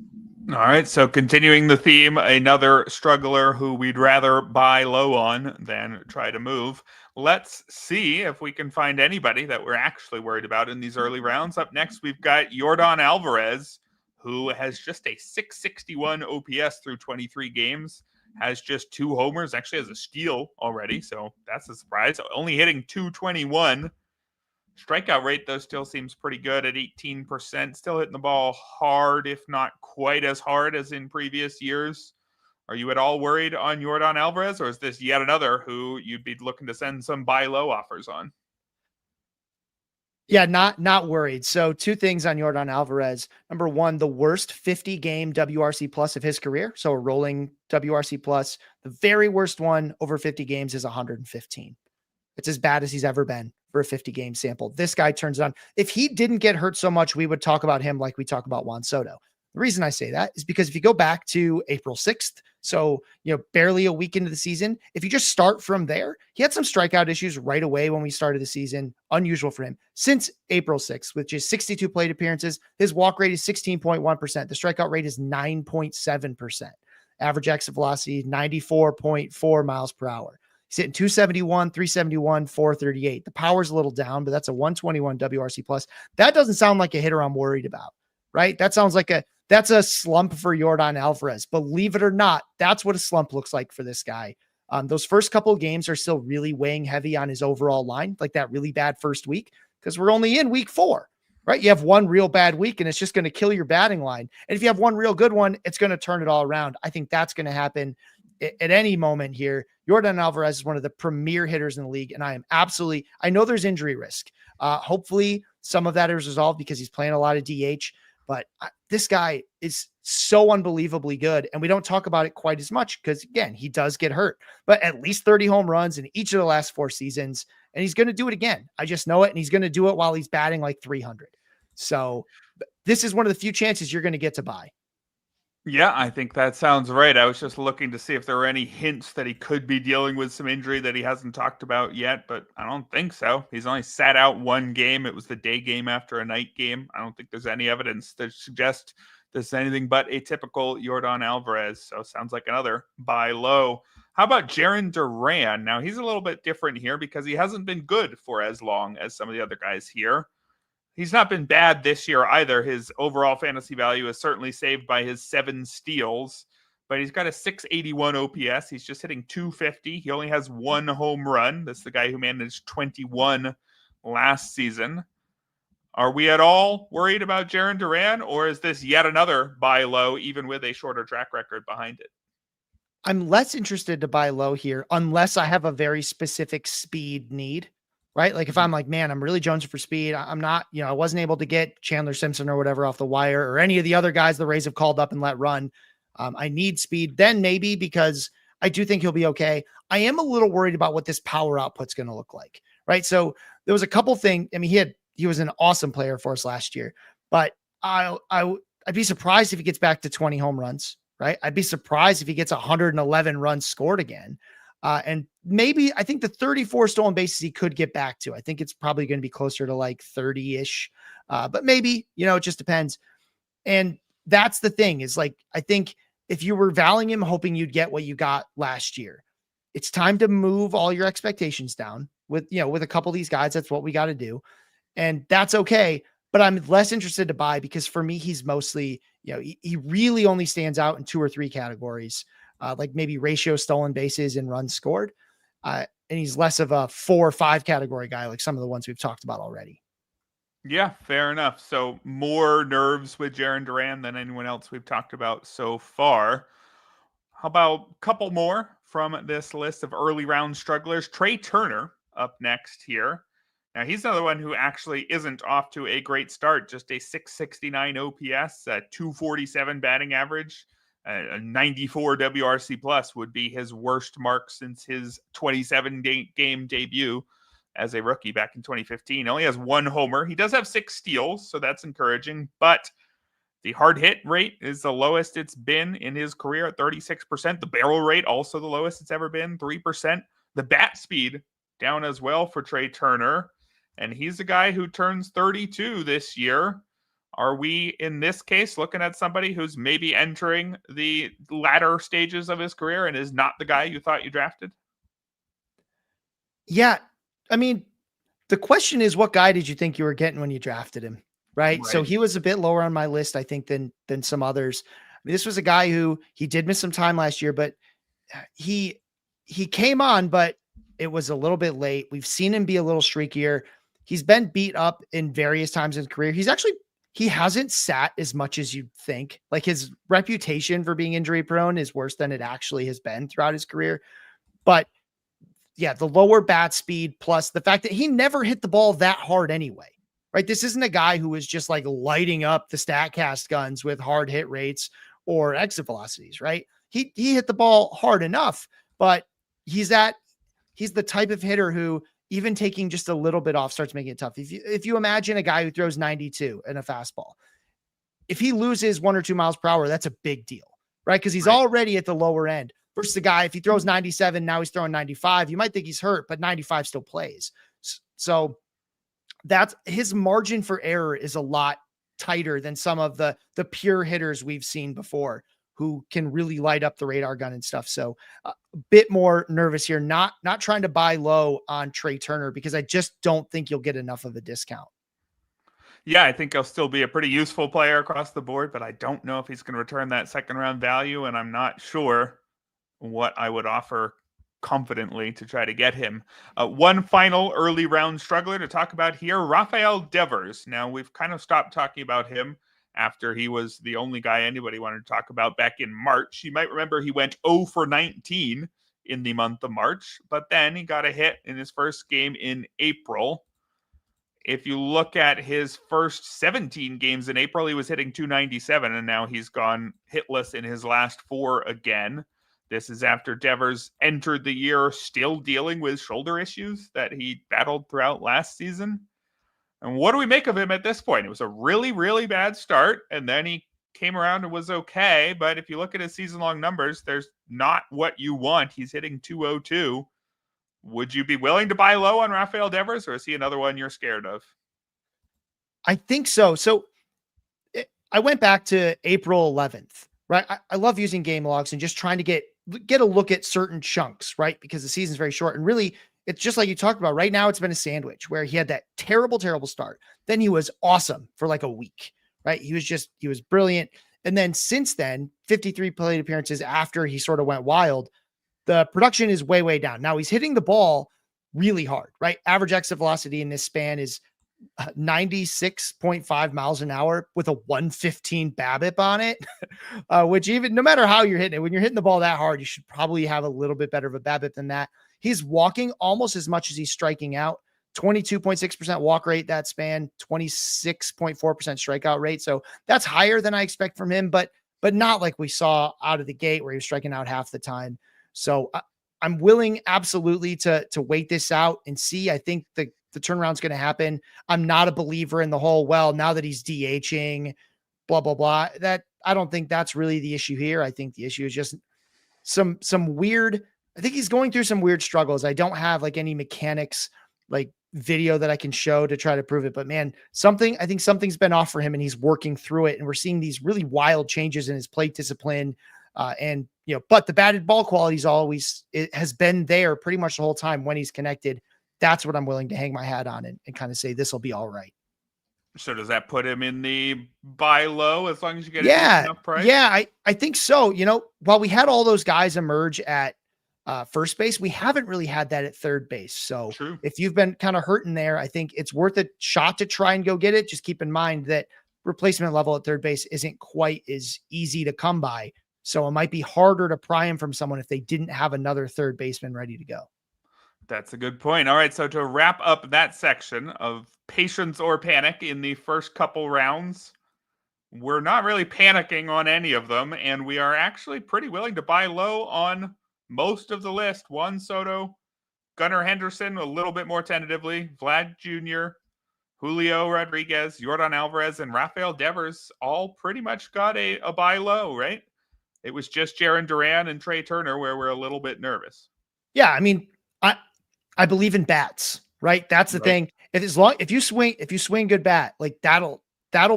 All right. So continuing the theme, another struggler who we'd rather buy low on than try to move. Let's see if we can find anybody that we're actually worried about in these early rounds. Up next, we've got Yordan Alvarez, who has just a 661 OPS through 23 games, has just 2 homers, actually has a steal already. So that's a surprise. Only hitting 221. Strikeout rate, though, still seems pretty good at 18%. Still hitting the ball hard, if not quite as hard as in previous years. Are you at all worried on Yordan Alvarez, or is this yet another who you'd be looking to send some buy low offers on? Yeah, not worried. So 2 things on Yordan Alvarez. Number 1, the worst 50-game WRC plus of his career. So a rolling WRC plus. The very worst one over 50 games is 115. It's as bad as he's ever been for a 50-game sample. This guy turns it on. If he didn't get hurt so much, we would talk about him like we talk about Juan Soto. The reason I say that is because if you go back to April 6th, so, barely a week into the season, if you just start from there, he had some strikeout issues right away when we started the season. Unusual for him. Since April 6th, which is 62 plate appearances, his walk rate is 16.1%. The strikeout rate is 9.7%. Average exit velocity, 94.4 miles per hour. He's hitting 271, 371, 438. The power's a little down, but that's a 121 WRC plus. That doesn't sound like a hitter I'm worried about, right? That sounds like that's a slump for Yordan Alvarez. Believe it or not, that's what a slump looks like for this guy. Those first couple of games are still really weighing heavy on his overall line, like that really bad first week, because we're only in week 4, right? You have one real bad week and it's just going to kill your batting line. And if you have one real good one, it's going to turn it all around. I think that's going to happen at any moment here. Yordan Alvarez is one of the premier hitters in the league. And I know there's injury risk. Hopefully some of that is resolved because he's playing a lot of DH. But this guy is so unbelievably good. And we don't talk about it quite as much because, again, he does get hurt. But at least 30 home runs in each of the last 4 seasons. And he's going to do it again. I just know it. And he's going to do it while he's batting like 300. So this is one of the few chances you're going to get to buy. Yeah, I think that sounds right. I was just looking to see if there were any hints that he could be dealing with some injury that he hasn't talked about yet, but I don't think so. He's only sat out 1 game. It was the day game after a night game. I don't think there's any evidence to suggest this is anything but a typical Yordan Alvarez. So sounds like another buy low. How about Jarren Duran? Now, he's a little bit different here because he hasn't been good for as long as some of the other guys here. He's not been bad this year either. His overall fantasy value is certainly saved by his 7 steals, but he's got a 681 OPS. He's just hitting 250. He only has 1 home run. That's the guy who managed 21 last season. Are we at all worried about Jarren Duran, or is this yet another buy low, even with a shorter track record behind it? I'm less interested to buy low here unless I have a very specific speed need. right? Like if I'm like, man, I'm really jonesing for speed. I'm not, I wasn't able to get Chandler Simpson or whatever off the wire or any of the other guys the Rays have called up and let run. I need speed then maybe, because I do think he'll be okay. I am a little worried about what this power output's going to look like, right? So there was a couple things. I mean, he was an awesome player for us last year, but I'd be surprised if he gets back to 20 home runs, right? I'd be surprised if he gets 111 runs scored again. And maybe I think the 34 stolen bases he could get back to. I think it's probably going to be closer to like 30-ish. But maybe, it just depends. And that's the thing is like, I think if you were valuing him, hoping you'd get what you got last year, it's time to move all your expectations down with a couple of these guys. That's what we got to do. And that's okay. But I'm less interested to buy because for me, he's mostly, he really only stands out in 2 or 3 categories, like maybe ratio stolen bases and runs scored. And he's less of a 4 or 5 category guy, like some of the ones we've talked about already. Yeah, fair enough. So more nerves with Jarren Duran than anyone else we've talked about so far. How about a couple more from this list of early round strugglers? Trea Turner up next here. Now, he's another one who actually isn't off to a great start. Just a 669 OPS, a 247 batting average, a 94 WRC plus would be his worst mark since his 27 game debut as a rookie back in 2015. He only has 1 homer. He does have 6 steals, so that's encouraging. But the hard hit rate is the lowest it's been in his career at 36%. The barrel rate also the lowest it's ever been, 3%. The bat speed down as well for Trea Turner. And he's a guy who turns 32 this year. Are we, in this case, looking at somebody who's maybe entering the latter stages of his career and is not the guy you thought you drafted? Yeah. I mean, the question is, what guy did you think you were getting when you drafted him? Right. So he was a bit lower on my list, I think, than some others. I mean, this was a guy who he did miss some time last year, but he came on, but it was a little bit late. We've seen him be a little streakier. He's been beat up in various times in his career. He hasn't sat as much as you'd think. Like his reputation for being injury prone is worse than it actually has been throughout his career. But yeah, the lower bat speed plus the fact that he never hit the ball that hard anyway, right? This isn't a guy who was just like lighting up the StatCast guns with hard hit rates or exit velocities, right? He hit the ball hard enough, but he's the type of hitter who even taking just a little bit off starts making it tough. If you imagine a guy who throws 92 in a fastball, if he loses 1 or 2 miles per hour, that's a big deal, right? Because he's already at the lower end. Versus the guy, if he throws 97, now he's throwing 95. You might think he's hurt, but 95 still plays. So that's his margin for error is a lot tighter than some of the pure hitters we've seen before who can really light up the radar gun and stuff. So a bit more nervous here, not trying to buy low on Trea Turner because I just don't think you'll get enough of a discount. Yeah, I think he'll still be a pretty useful player across the board, but I don't know if he's going to return that second round value, and I'm not sure what I would offer confidently to try to get him. One final early round struggler to talk about here, Rafael Devers. Now, we've kind of stopped talking about him after he was the only guy anybody wanted to talk about back in March. You might remember he went 0 for 19 in the month of March, but then he got a hit in his first game in April. If you look at his first 17 games in April, he was hitting 297, and now he's gone hitless in his last 4 again. This is after Devers entered the year still dealing with shoulder issues that he battled throughout last season. And what do we make of him at this point? It was a really, really bad start, and then he came around and was okay. But if you look at his season-long numbers, there's not what you want. He's hitting 202. Would you be willing to buy low on Rafael Devers, or is he another one you're scared of? I think so. So I went back to April 11th, right? I love using game logs and just trying to get a look at certain chunks, right? Because the season's very short. And really, it's just like you talked about. Right now, it's been a sandwich where he had that terrible, terrible start. Then he was awesome for like a week, right? He was brilliant. And then since then, 53 plate appearances after he sort of went wild, the production is way, way down. Now he's hitting the ball really hard, right? Average exit velocity in this span is 96.5 miles an hour with a 115 BABIP on it, which even no matter how you're hitting it, when you're hitting the ball that hard, you should probably have a little bit better of a BABIP than that. He's walking almost as much as he's striking out. 22.6% walk rate that span, 26.4% strikeout rate. So that's higher than I expect from him, but not like we saw out of the gate where he was striking out half the time. So I'm willing absolutely to wait this out and see. I think the turnaround's going to happen. I'm not a believer in the whole, well, now that he's DHing, blah, blah, blah. That I don't think that's really the issue here. I think the issue is just some weird, I think he's going through some weird struggles. I don't have like any mechanics, like video that I can show to try to prove it, but man, I think something's been off for him and he's working through it. And we're seeing these really wild changes in his plate discipline. And, but the batted ball quality it has been there pretty much the whole time when he's connected. That's what I'm willing to hang my hat on and kind of say, this will be all right. So does that put him in the buy low as long as you get enough price? Yeah, I think so. While we had all those guys emerge at first base, we haven't really had that at third base. So True. If you've been kind of hurting there, I think it's worth a shot to try and go get it. Just keep in mind that replacement level at third base isn't quite as easy to come by. So it might be harder to pry him from someone if they didn't have another third baseman ready to go. That's a good point. All right, so to wrap up that section of patience or panic in the first couple rounds, we're not really panicking on any of them, and we are actually pretty willing to buy low on most of the list. Juan Soto, Gunnar Henderson, a little bit more tentatively, Vlad Jr., Julio Rodriguez, Yordan Alvarez, and Rafael Devers all pretty much got a buy low, right? It was just Jarren Duran and Trea Turner where we're a little bit nervous. Yeah, I mean, I believe in bats, right? That's the thing. If you swing good bat, like that'll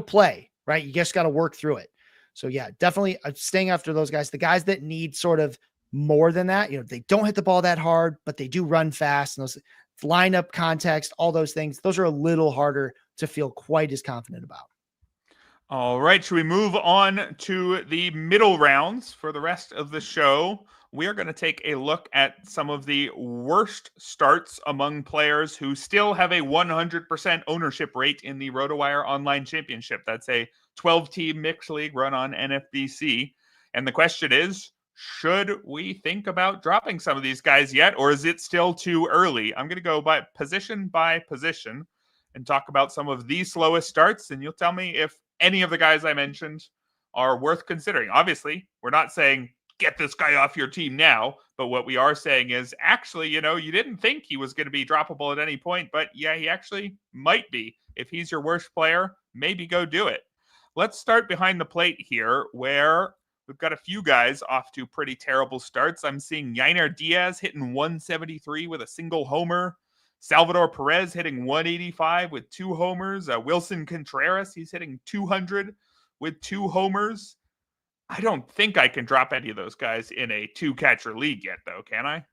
play, right? You just got to work through it. So yeah, definitely staying after those guys. The guys that need sort of more than that, they don't hit the ball that hard, but they do run fast, and those lineup context, all those things, those are a little harder to feel quite as confident about. All right, should we move on to the middle rounds for the rest of the show? We are going to take a look at some of the worst starts among players who still have a 100% ownership rate in the RotoWire Online Championship. That's a 12-team mixed league run on NFBC. And the question is, should we think about dropping some of these guys yet, or is it still too early? I'm going to go by position and talk about some of the slowest starts, and you'll tell me if any of the guys I mentioned are worth considering. Obviously, we're not saying get this guy off your team now, but what we are saying is actually, you didn't think he was going to be droppable at any point, but yeah, he actually might be. If he's your worst player, maybe go do it. Let's start behind the plate here, where we've got a few guys off to pretty terrible starts. I'm seeing Yainer Diaz hitting 173 with a single homer. Salvador Perez hitting 185 with 2 homers. Wilson Contreras, he's hitting 200 with 2 homers. I don't think I can drop any of those guys in a 2-catcher league yet, though, can I?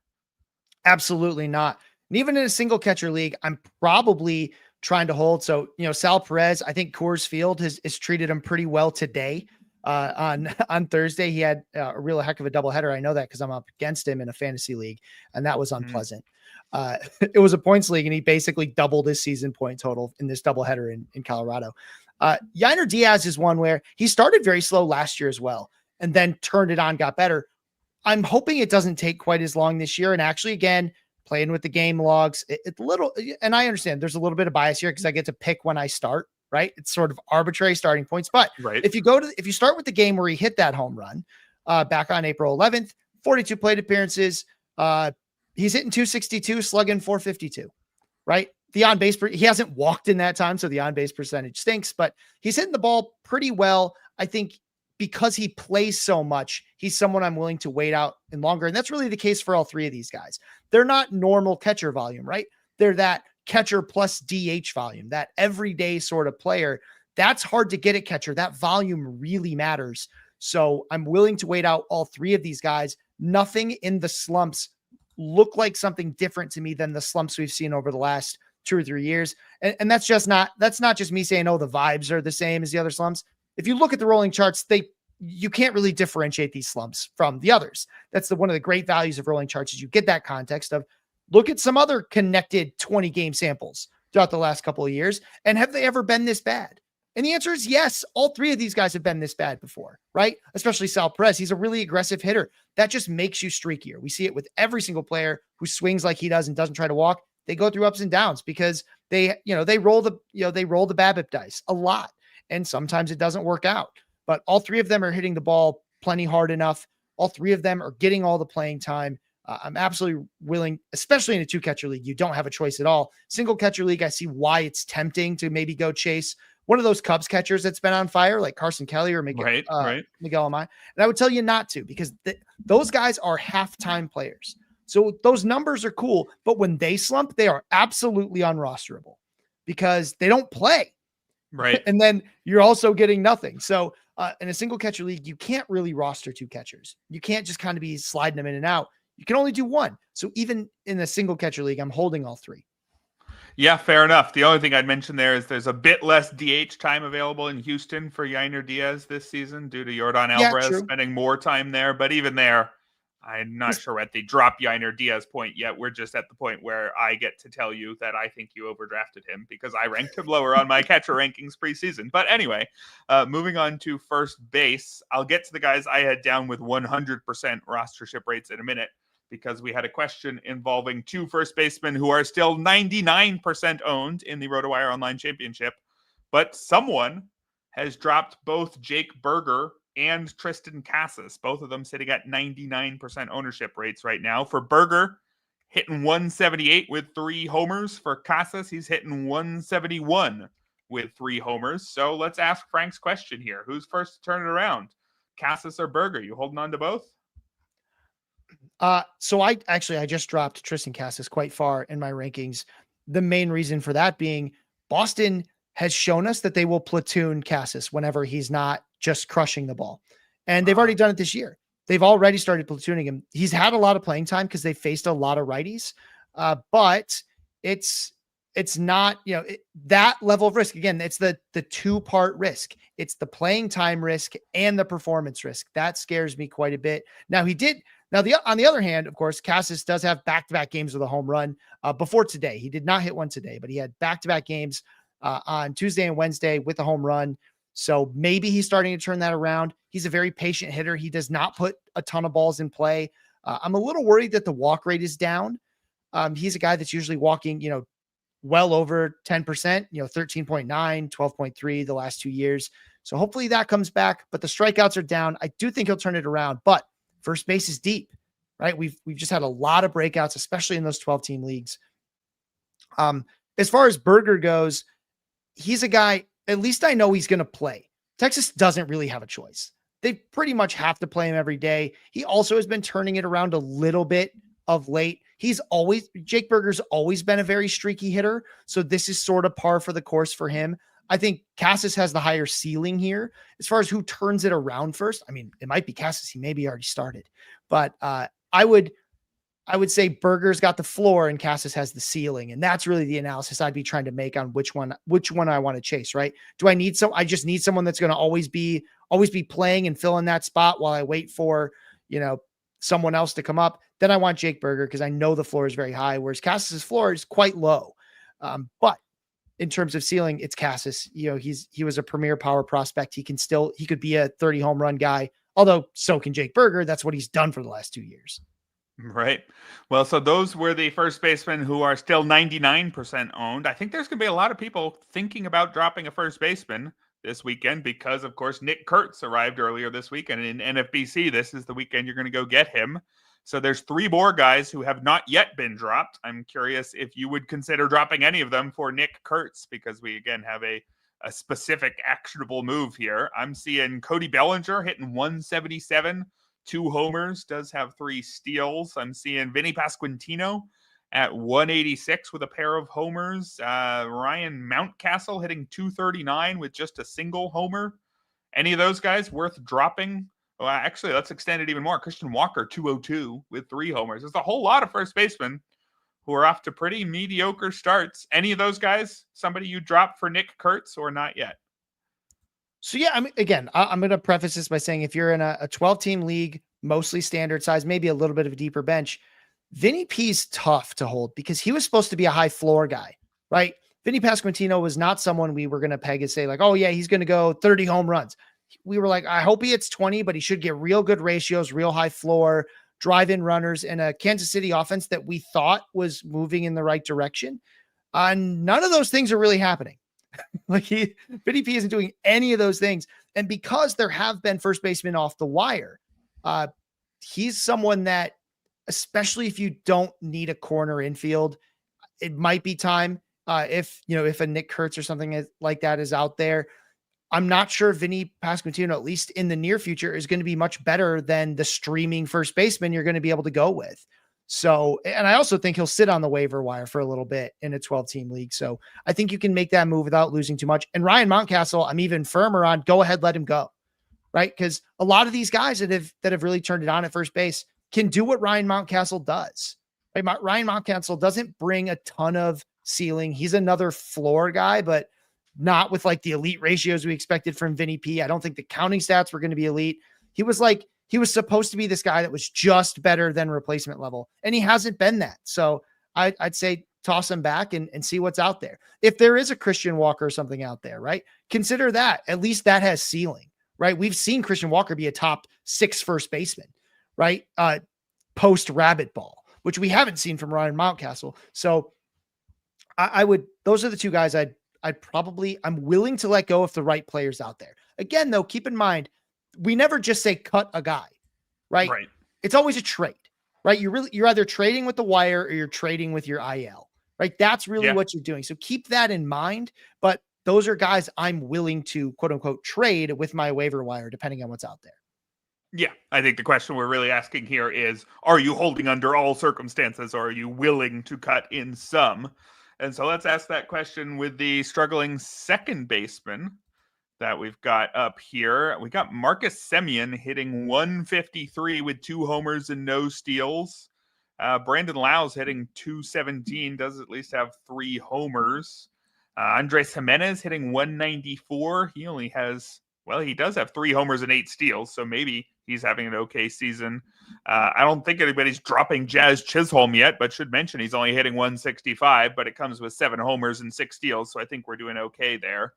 Absolutely not. And even in a single catcher league, I'm probably trying to hold. So, Sal Perez, I think Coors Field has treated him pretty well today. On Thursday, he had a real heck of a doubleheader. I know that because I'm up against him in a fantasy league, and that was unpleasant. It was a points league, and he basically doubled his season point total in this doubleheader in Colorado. Yainer Diaz is one where he started very slow last year as well, and then turned it on, got better. I'm hoping it doesn't take quite as long this year. And actually, again, playing with the game logs, it's a little, and I understand there's a little bit of bias here because I get to pick when I start, right? It's sort of arbitrary starting points. But if you start with the game where he hit that home run back on April 11th, 42 plate appearances, he's hitting 262, slugging 452, right? The on base, he hasn't walked in that time, so the on base percentage stinks, but he's hitting the ball pretty well. I think because he plays so much, he's someone I'm willing to wait out and longer. And that's really the case for all 3 of these guys. They're not normal catcher volume, right? They're that catcher plus DH volume, that everyday sort of player. That's hard to get at catcher. That volume really matters. So I'm willing to wait out all 3 of these guys. Nothing in the slumps look like something different to me than the slumps we've seen over the last 2 or 3 years. And that's not just me saying, oh, the vibes are the same as the other slumps. If you look at the rolling charts, you can't really differentiate these slumps from the others. That's one of the great values of rolling charts is you get that context of look at some other connected 20 game samples throughout the last couple of years. And have they ever been this bad? And the answer is yes. All 3 of these guys have been this bad before, right? Especially Sal Perez. He's a really aggressive hitter. That just makes you streakier. We see it with every single player who swings like he does and doesn't try to walk. They go through ups and downs because they roll the BABIP dice a lot. And sometimes it doesn't work out, but all three of them are hitting the ball plenty hard enough. All three of them are getting all the playing time. I'm absolutely willing, especially in a 2-catcher league. You don't have a choice at all. Single catcher league, I see why it's tempting to maybe go chase one of those Cubs catchers that's been on fire, like Carson Kelly or Miguel Amaya. And I would tell you not to, because those guys are half-time players. So those numbers are cool, but when they slump, they are absolutely unrosterable because they don't play. Right. And then you're also getting nothing. So in a single catcher league, you can't really roster 2 catchers. You can't just kind of be sliding them in and out. You can only do 1. So even in a single catcher league, I'm holding all 3. Yeah, fair enough. The only thing I'd mention there is there's a bit less DH time available in Houston for Yainer Diaz this season due to Yordan Alvarez spending more time there. But even there, I'm not sure at the drop Yainer Diaz point yet. We're just at the point where I get to tell you that I think you overdrafted him because I ranked him lower on my catcher rankings preseason. But anyway, moving on to first base, I'll get to the guys I had down with 100% rostership rates in a minute, because we had a question involving 2 first basemen who are still 99% owned in the RotoWire Online Championship. But someone has dropped both Jake Burger and Tristan Casas, both of them sitting at 99% ownership rates right now. For Burger, hitting 178 with 3 homers. For Casas, he's hitting 171 with 3 homers. So let's ask Frank's question here. Who's first to turn it around? Casas or Burger? You holding on to both? So I just dropped Tristan Casas quite far in my rankings. The main reason for that being Boston has shown us that they will platoon Casas whenever he's not just crushing the ball. And they've already done it this year. They've already started platooning him. He's had a lot of playing time because they faced a lot of righties. But it's not, that level of risk. Again, it's the 2-part risk. It's the playing time risk and the performance risk. That scares me quite a bit. Now on the other hand, of course, Casas does have back-to-back games with a home run before today. He did not hit one today, but he had back-to-back games on Tuesday and Wednesday with a home run. So maybe he's starting to turn that around. He's a very patient hitter. He does not put a ton of balls in play. I'm a little worried that the walk rate is down. He's a guy that's usually walking, well over 10%, 13.9, 12.3 the last 2 years. So hopefully that comes back, but the strikeouts are down. I do think he'll turn it around, but first base is deep, right? We've just had a lot of breakouts, especially in those 12-team leagues. As far as Burger goes, he's a guy, at least I know he's going to play. Texas doesn't really have a choice. They pretty much have to play him every day. He also has been turning it around a little bit of late. Jake Burger's always been a very streaky hitter. So this is sort of par for the course for him. I think Casas has the higher ceiling here. As far as who turns it around first, I mean, it might be Casas. He maybe already started, but I would say Burger's got the floor and Casas has the ceiling. And that's really the analysis I'd be trying to make on which one I want to chase, right? I just need someone that's going to always be playing and fill in that spot while I wait for, someone else to come up. Then I want Jake Burger because I know the floor is very high, whereas Casas's floor is quite low. But in terms of ceiling, it's Casas. He was a premier power prospect. He could be a 30 home run guy, although so can Jake Burger. That's what he's done for the last 2 years. Right. Well, so those were the first basemen who are still 99% owned. I think there's going to be a lot of people thinking about dropping a first baseman this weekend because, of course, Nick Kurtz arrived earlier this weekend in NFBC. This is the weekend you're going to go get him. So there's 3 more guys who have not yet been dropped. I'm curious if you would consider dropping any of them for Nick Kurtz, because we, again, have a specific actionable move here. I'm seeing Cody Bellinger hitting 177, 2 homers, does have 3 steals. I'm seeing Vinny Pasquantino at 186 with a pair of homers. Ryan Mountcastle hitting 239 with just a single homer. Any of those guys worth dropping? Well, actually, let's extend it even more. Christian Walker, 202 with 3 homers. There's a whole lot of first basemen who are off to pretty mediocre starts. Any of those guys, somebody you drop for Nick Kurtz or not yet? So, yeah, I'm going to preface this by saying if you're in a 12-team league, mostly standard size, maybe a little bit of a deeper bench, Vinny P's tough to hold because he was supposed to be a high floor guy, right? Vinny Pasquantino was not someone we were going to peg and say like, oh yeah, he's going to go 30 home runs. We were like, I hope he hits 20, but he should get real good ratios, real high floor, drive-in runners, and a Kansas City offense that we thought was moving in the right direction. None of those things are really happening. Like Vinny P isn't doing any of those things. And because there have been first basemen off the wire, he's someone that, especially if you don't need a corner infield, it might be time. If a Nick Kurtz or something like that is out there, I'm not sure Vinny Pasquantino, at least in the near future, is going to be much better than the streaming first baseman you're going to be able to go with. So, and I also think he'll sit on the waiver wire for a little bit in a 12-team league. So I think you can make that move without losing too much. And Ryan Mountcastle, I'm even firmer on, go ahead, let him go, right? Because a lot of these guys that have really turned it on at first base can do what Ryan Mountcastle does. Right? Ryan Mountcastle doesn't bring a ton of ceiling. He's another floor guy, but not with like the elite ratios we expected from Vinny P. I don't think the counting stats were going to be elite. He was supposed to be this guy that was just better than replacement level, and he hasn't been that. So I'd say toss him back and see what's out there. If there is a Christian Walker or something out there, right? Consider that. At least that has ceiling, right? We've seen Christian Walker be a top 6 first baseman, right? Post rabbit ball, which we haven't seen from Ryan Mountcastle. So those are the two guys I'm willing to let go if the right player's out there. Again, though, keep in mind, we never just say cut a guy, right? Right. It's always a trade, right? You're either trading with the wire or you're trading with your IL, right? That's really what you're doing. So keep that in mind. But those are guys I'm willing to quote unquote trade with my waiver wire, depending on what's out there. Yeah, I think the question we're really asking here is, are you holding under all circumstances, or are you willing to cut in some? And so let's ask that question with the struggling second baseman that we've got up here. We got Marcus Semien hitting 153 with 2 homers and no steals. Brandon Lau's hitting 217, does at least have 3 homers. Andres Jimenez hitting 194. He only has, he does have 3 homers and 8 steals, so maybe he's having an okay season. I don't think anybody's dropping Jazz Chisholm yet, but should mention he's only hitting 165, but it comes with 7 homers and 6 steals, so I think we're doing okay there.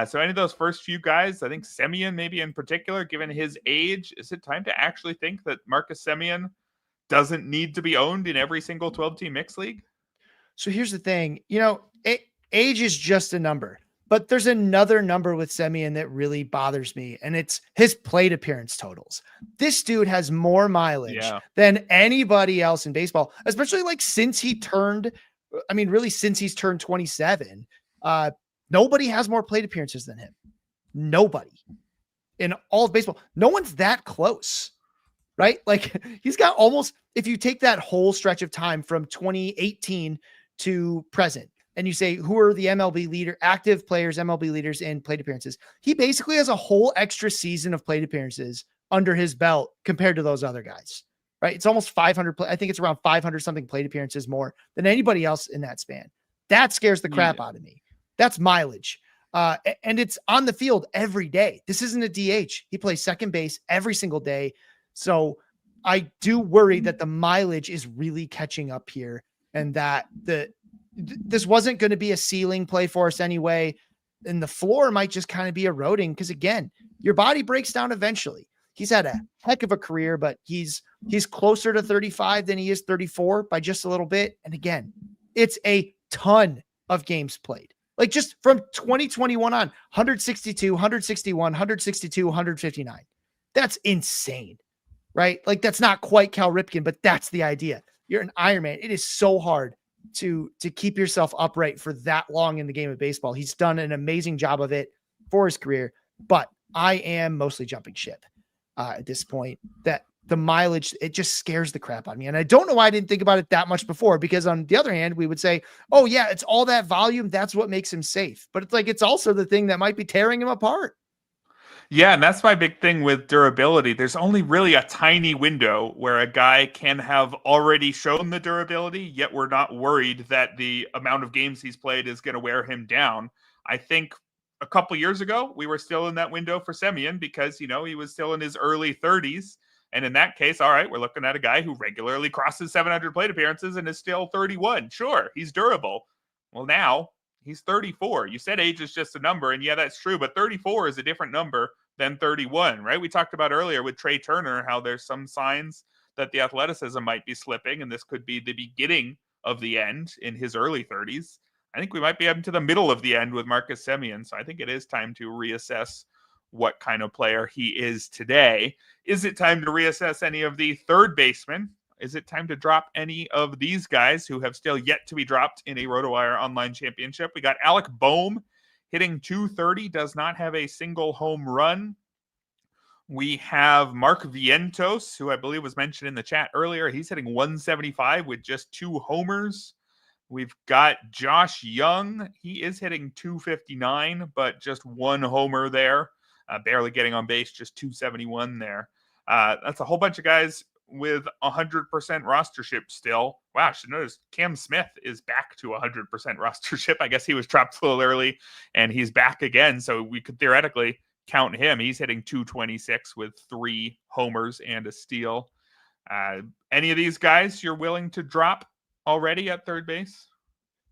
So any of those first few guys, I think Semien maybe in particular, given his age, is it time to actually think that Marcus Semien doesn't need to be owned in every single 12-team mixed league? So here's the thing, age is just a number, but there's another number with Semien that really bothers me, and it's his plate appearance totals. This dude has more mileage than anybody else in baseball, especially like since he's turned 27. Nobody has more plate appearances than him. Nobody in all of baseball. No one's that close, right? Like he's got almost, if you take that whole stretch of time from 2018 to present, and you say, who are the active players, MLB leaders in plate appearances? He basically has a whole extra season of plate appearances under his belt compared to those other guys, right? It's almost 500. I think it's around 500 something plate appearances more than anybody else in that span. That scares the crap out of me. That's mileage. And it's on the field every day. This isn't a DH. He plays second base every single day. So I do worry that the mileage is really catching up here, and that this wasn't going to be a ceiling play for us anyway. And the floor might just kind of be eroding. Cause again, your body breaks down eventually. He's had a heck of a career, but he's closer to 35 than he is 34 by just a little bit. And again, it's a ton of games played. Like just from 2021 on, 162, 161, 162, 159. That's insane, right? Like that's not quite Cal Ripken, but that's the idea. You're an Ironman. It is so hard to keep yourself upright for that long in the game of baseball. He's done an amazing job of it for his career, but I am mostly jumping ship at this point. That the mileage, it just scares the crap out of me. And I don't know why I didn't think about it that much before, because on the other hand, we would say, oh yeah, it's all that volume. That's what makes him safe. But it's like, it's also the thing that might be tearing him apart. Yeah, and that's my big thing with durability. There's only really a tiny window where a guy can have already shown the durability, yet we're not worried that the amount of games he's played is going to wear him down. I think a couple years ago, we were still in that window for Semien because, he was still in his early 30s. And in that case, all right, we're looking at a guy who regularly crosses 700 plate appearances and is still 31. Sure, he's durable. Well, now he's 34. You said age is just a number, and yeah, that's true, but 34 is a different number than 31, right? We talked about earlier with Trea Turner how there's some signs that the athleticism might be slipping, and this could be the beginning of the end in his early 30s. I think we might be up to the middle of the end with Marcus Semien. So I think it is time to reassess what kind of player he is today. Is it time to reassess any of the third basemen? Is it time to drop any of these guys who have still yet to be dropped in a RotoWire Online Championship? We got Alec Boehm hitting .230, does not have a single home run. We have Mark Vientos, who I believe was mentioned in the chat earlier. He's hitting .175 with just 2 homers. We've got Josh Young. He is hitting .259, but just 1 homer there. Barely getting on base, just .271 there. That's a whole bunch of guys with 100% rostership still. Wow, I should notice Cam Smith is back to 100% rostership. I guess he was dropped a little early, and he's back again, so we could theoretically count him. He's hitting .226 with 3 homers and a steal. Any of these guys you're willing to drop already at third base?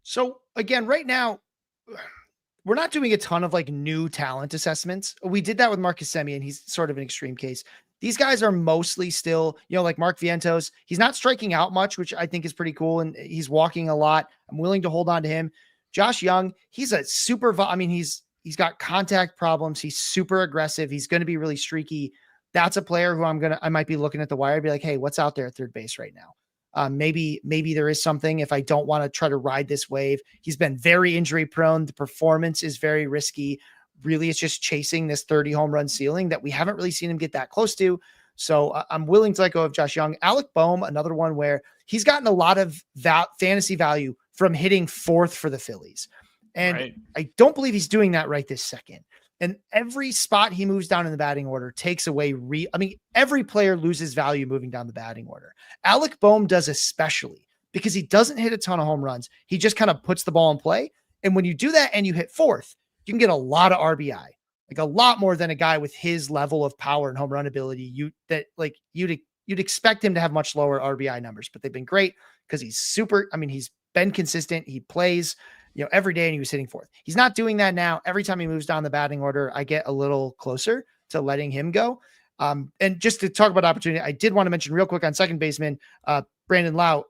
So again, right now, we're not doing a ton of like new talent assessments. We did that with Marcus Semien. He's sort of an extreme case. These guys are mostly still, like Mark Vientos. He's not striking out much, which I think is pretty cool. And he's walking a lot. I'm willing to hold on to him. Josh Young, he's a super, he's got contact problems. He's super aggressive. He's going to be really streaky. That's a player who I might be looking at the wire and be like, hey, what's out there at third base right now? Maybe there is something if I don't want to try to ride this wave. He's been very injury prone. The performance is very risky. Really, it's just chasing this 30 home run ceiling that we haven't really seen him get that close to. So I'm willing to let go of Josh Young. Alec Boehm, another one where he's gotten a lot of fantasy value from hitting 4th for the Phillies. And right. I don't believe he's doing that right this second. And every spot he moves down in the batting order takes away. Every player loses value moving down the batting order. Alec Boehm does especially because he doesn't hit a ton of home runs. He just kind of puts the ball in play. And when you do that and you hit 4th, you can get a lot of RBI, like a lot more than a guy with his level of power and home run ability. You'd expect him to have much lower RBI numbers, but they've been great because he's he's been consistent. He plays every day, and he was hitting 4th. He's not doing that now. Every time he moves down the batting order, I get a little closer to letting him go. And just to talk about opportunity, I did want to mention real quick on second baseman, Brandon Lau,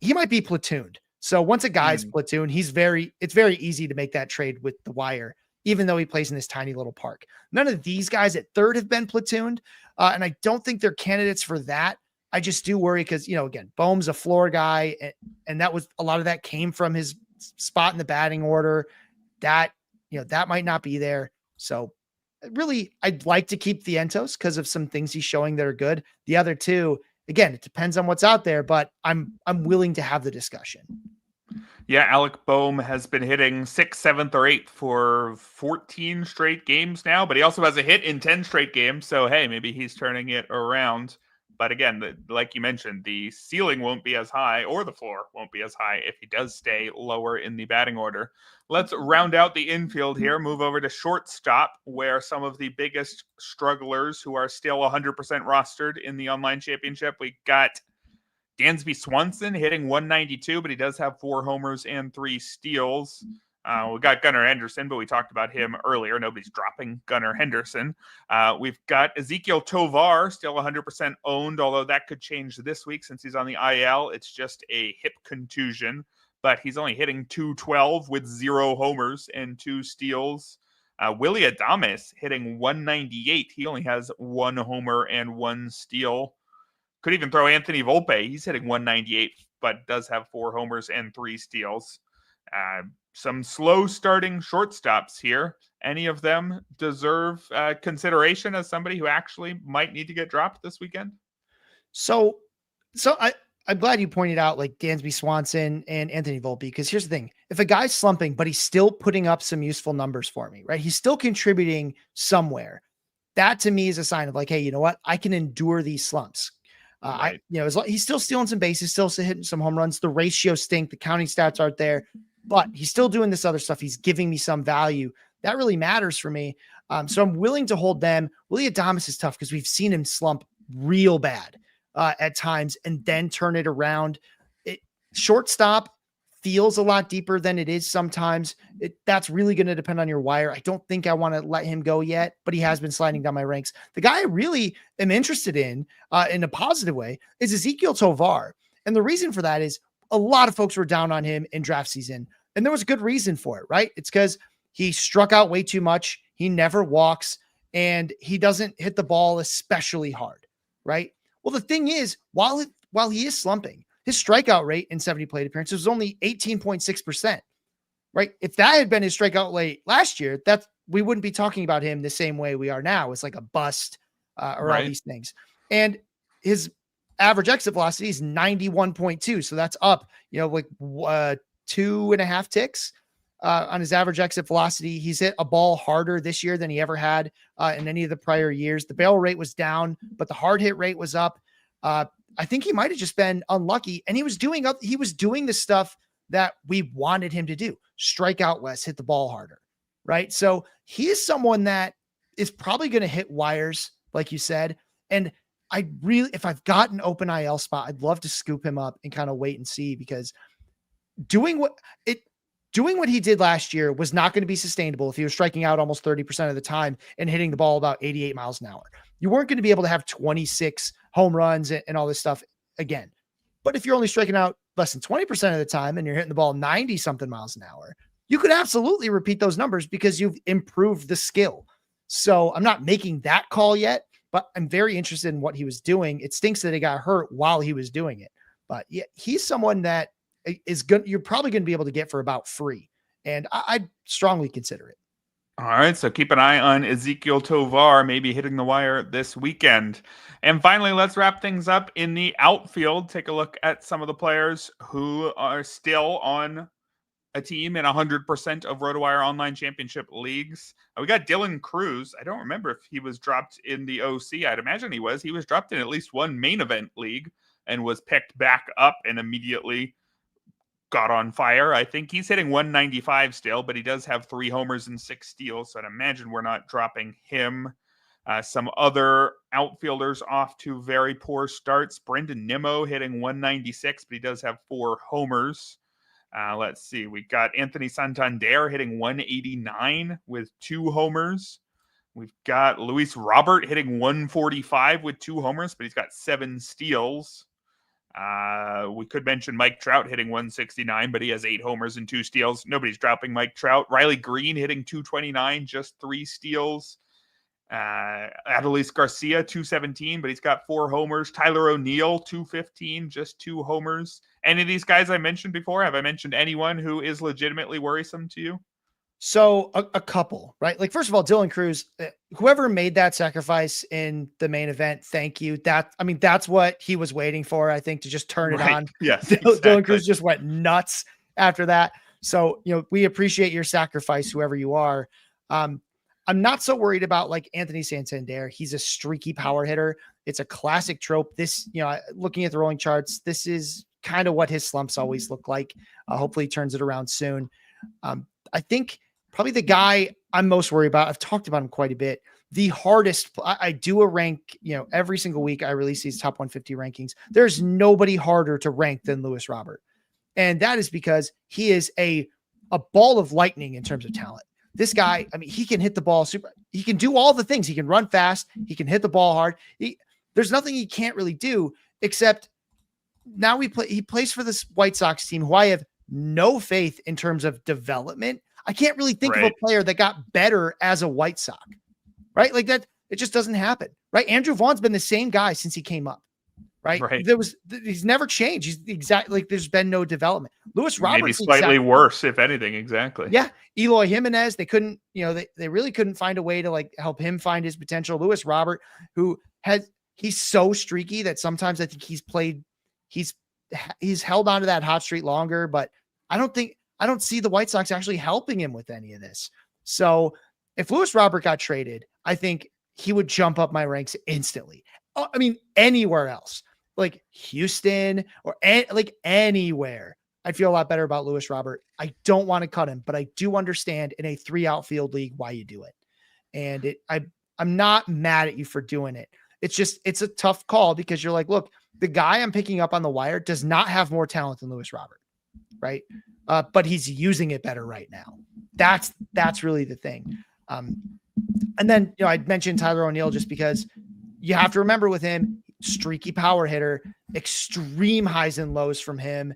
he might be platooned. So once a guy's platooned, it's very easy to make that trade with the wire, even though he plays in this tiny little park. None of these guys at third have been platooned. And I don't think they're candidates for that. I just do worry because, again, Boehm's a floor guy. And that was a lot of that came from his spot in the batting order that might not be there. So really, I'd like to keep Vientos because of some things he's showing that are good. The other two, again, it depends on what's out there, but I'm willing to have the discussion. Yeah, Alec Boehm has been hitting 6th, 7th, or 8th for 14 straight games now, but he also has a hit in 10 straight games. So, hey, maybe he's turning it around. But again, like you mentioned, the ceiling won't be as high, or the floor won't be as high if he does stay lower in the batting order. Let's round out the infield here, move over to shortstop, where some of the biggest strugglers who are still 100% rostered in the online championship. We got Dansby Swanson hitting .192, but he does have 4 homers and 3 steals. We got Gunnar Henderson, but we talked about him earlier. Nobody's dropping Gunnar Henderson. We've got Ezequiel Tovar, still 100% owned, although that could change this week since he's on the IL. It's just a hip contusion, but he's only hitting .212 with 0 homers and 2 steals. Willy Adames hitting .198. He only has 1 homer and 1 steal. Could even throw Anthony Volpe. He's hitting .198, but does have 4 homers and 3 steals. Some slow starting shortstops here. Any of them deserve consideration as somebody who actually might need to get dropped this weekend? So I'm glad you pointed out like Dansby Swanson and Anthony Volpe, because here's the thing. If a guy's slumping, but he's still putting up some useful numbers for me, right? He's still contributing somewhere. That to me is a sign of like, hey, you know what? I can endure these slumps. Right. He's still stealing some bases, still hitting some home runs. The ratios stink. The counting stats aren't there, but he's still doing this other stuff. He's giving me some value. That really matters for me. So I'm willing to hold them. Willy Adames is tough because we've seen him slump real bad at times and then turn it around. Shortstop, feels a lot deeper than it is sometimes. That's really going to depend on your wire. I don't think I want to let him go yet, but he has been sliding down my ranks. The guy I really am interested in a positive way is Ezekiel Tovar. And the reason for that is a lot of folks were down on him in draft season, and there was a good reason for it, right? It's because he struck out way too much. He never walks, and he doesn't hit the ball especially hard, right? Well, the thing is, while he is slumping, his strikeout rate in 70 plate appearances was only 18.6%, right? If that had been his strikeout rate last year, we wouldn't be talking about him the same way we are now. It's like a bust or all these things. And his average exit velocity is 91.2. So that's up, like 2.5 ticks on his average exit velocity. He's hit a ball harder this year than he ever had in any of the prior years. The barrel rate was down, but the hard hit rate was up. I think he might've just been unlucky, and he was doing the stuff that we wanted him to do. Strike out less, hit the ball harder. Right. So he is someone that is probably going to hit wires, like you said. And if I've got an open IL spot, I'd love to scoop him up and kind of wait and see, because doing what he did last year was not going to be sustainable if he was striking out almost 30% of the time and hitting the ball about 88 miles an hour. You weren't going to be able to have 26 home runs and all this stuff again. But if you're only striking out less than 20% of the time and you're hitting the ball 90 something miles an hour, you could absolutely repeat those numbers because you've improved the skill. So I'm not making that call yet, but I'm very interested in what he was doing. It stinks that he got hurt while he was doing it, but yeah, he's someone that is good. You're probably going to be able to get for about free. And I'd strongly consider it. All right, so keep an eye on Ezekiel Tovar, maybe hitting the wire this weekend. And finally, let's wrap things up in the outfield. Take a look at some of the players who are still on a team in 100% of RotoWire Online Championship leagues. We got Dylan Cruz. I don't remember if he was dropped in the OC. I'd imagine he was. He was dropped in at least one main event league and was picked back up and immediately got on fire. I think he's hitting 195 still, but he does have 3 homers and 6 steals. So I'd imagine we're not dropping him. Some other outfielders off to very poor starts. Brendan Nimmo hitting 196, but he does have 4 homers. Let's see. We got Anthony Santander hitting 189 with 2 homers. We've got Luis Robert hitting 145 with 2 homers, but he's got 7 steals. We could mention Mike Trout hitting 169, but he has 8 homers and 2 steals. Nobody's dropping Mike Trout. Riley Green hitting 229, just 3 steals. Adolis Garcia, 217, but he's got 4 homers. Tyler O'Neill, 215, just 2 homers. Any of these guys I mentioned before? Have I mentioned anyone who is legitimately worrisome to you? So a couple, right? Like, first of all, Dylan Cruz, whoever made that sacrifice in the main event, thank you. That's what he was waiting for, I think, to just turn it on. Yes, exactly. Exactly. Dylan Cruz just went nuts after that. So, we appreciate your sacrifice, whoever you are. I'm not so worried about like Anthony Santander. He's a streaky power hitter. It's a classic trope. This, looking at the rolling charts, this is kind of what his slumps always look like. Hopefully he turns it around soon. I think probably the guy I'm most worried about, I've talked about him quite a bit. The hardest, I do a rank, every single week I release these top 150 rankings. There's nobody harder to rank than Luis Robert. And that is because he is a ball of lightning in terms of talent. This guy, he can hit the ball he can do all the things. He can run fast. He can hit the ball hard. There's nothing he can't really do, except now he plays for this White Sox team who I have no faith in terms of development. I can't really think of a player that got better as a White Sox, right? Like that, it just doesn't happen, right? Andrew Vaughn's been the same guy since he came up, right? He's never changed. He's exactly like, there's been no development. Luis Roberts, maybe slightly worse, if anything. Exactly. Yeah. Eloy Jimenez, they couldn't, they really couldn't find a way to like help him find his potential. Luis Robert, he's so streaky that sometimes I think he's held onto that hot streak longer, but I don't see the White Sox actually helping him with any of this. So if Luis Robert got traded, I think he would jump up my ranks instantly. Anywhere else, like Houston or like anywhere, I'd feel a lot better about Luis Robert. I don't want to cut him, but I do understand in a 3 outfield league why you do it. And I'm not mad at you for doing it. It's a tough call because you're like, look, the guy I'm picking up on the wire does not have more talent than Luis Robert. right? But he's using it better right now. That's really the thing. And then, I'd mentioned Tyler O'Neill just because you have to remember with him, streaky power hitter, extreme highs and lows from him.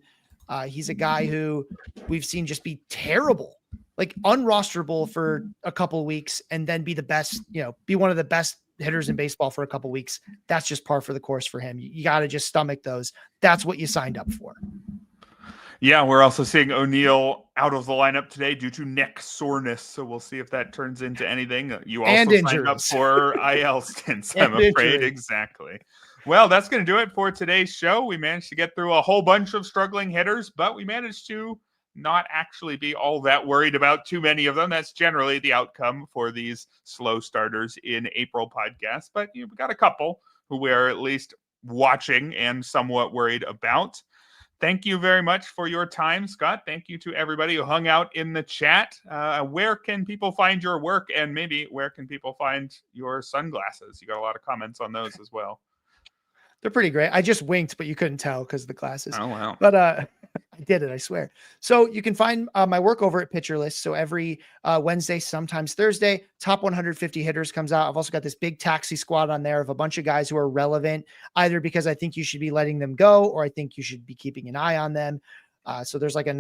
He's a guy who we've seen just be terrible, like unrosterable for a couple of weeks and then be the best, be one of the best hitters in baseball for a couple of weeks. That's just par for the course for him. You got to just stomach those. That's what you signed up for. Yeah, we're also seeing O'Neill out of the lineup today due to neck soreness. So we'll see if that turns into anything. You also signed up for IL stints, I'm afraid. Exactly. Well, that's going to do it for today's show. We managed to get through a whole bunch of struggling hitters, but we managed to not actually be all that worried about too many of them. That's generally the outcome for these slow starters in April podcasts. But we've got a couple who we're at least watching and somewhat worried about. Thank you very much for your time, Scott. Thank you to everybody who hung out in the chat. Where can people find your work, and maybe where can people find your sunglasses? You got a lot of comments on those as well. They're pretty great. I just winked, but you couldn't tell because of the glasses. Oh, wow. But I did it, I swear. So you can find my work over at Pitcher List. So every Wednesday, sometimes Thursday, top 150 hitters comes out. I've also got this big taxi squad on there of a bunch of guys who are relevant, either because I think you should be letting them go or I think you should be keeping an eye on them. So there's like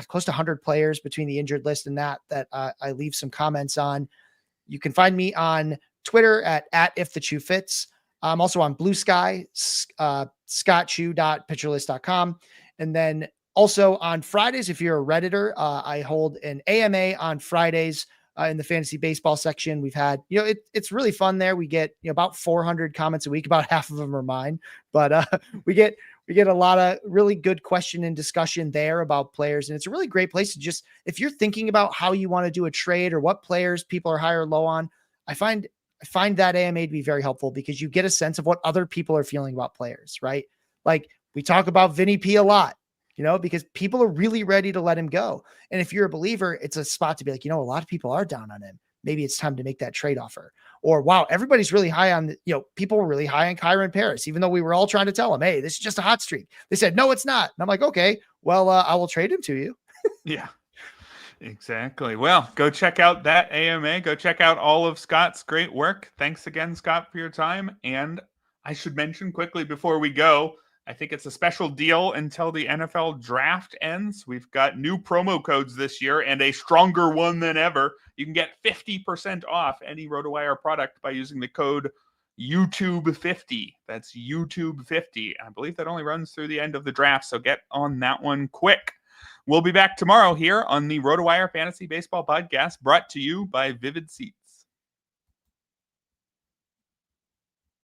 close to 100 players between the injured list and that I leave some comments on. You can find me on Twitter at if the chew fits. I'm also on Blue Sky, scottchew.pitcherlist.com. And then also on Fridays, if you're a Redditor, I hold an AMA on Fridays in the fantasy baseball section. We've had, it's really fun there. We get about 400 comments a week. About half of them are mine, but we get a lot of really good question and discussion there about players. And it's a really great place to just, if you're thinking about how you want to do a trade or what players people are high or low on, I find that AMA to be very helpful because you get a sense of what other people are feeling about players, right? Like we talk about Vinny P a lot, because people are really ready to let him go. And if you're a believer, it's a spot to be like, a lot of people are down on him. Maybe it's time to make that trade offer. Or, wow, everybody's really high on, people were really high on Kyron Paris, even though we were all trying to tell him, hey, this is just a hot streak. They said, no, it's not. And I'm like, okay, well, I will trade him to you. Yeah. Exactly. Well, go check out that AMA. Go check out all of Scott's great work. Thanks again, Scott, for your time. And I should mention quickly before we go, I think it's a special deal until the NFL draft ends. We've got new promo codes this year and a stronger one than ever. You can get 50% off any RotoWire product by using the code YouTube50. That's YouTube50. I believe that only runs through the end of the draft, so get on that one quick. We'll be back tomorrow here on the RotoWire Fantasy Baseball Podcast, brought to you by Vivid Seats.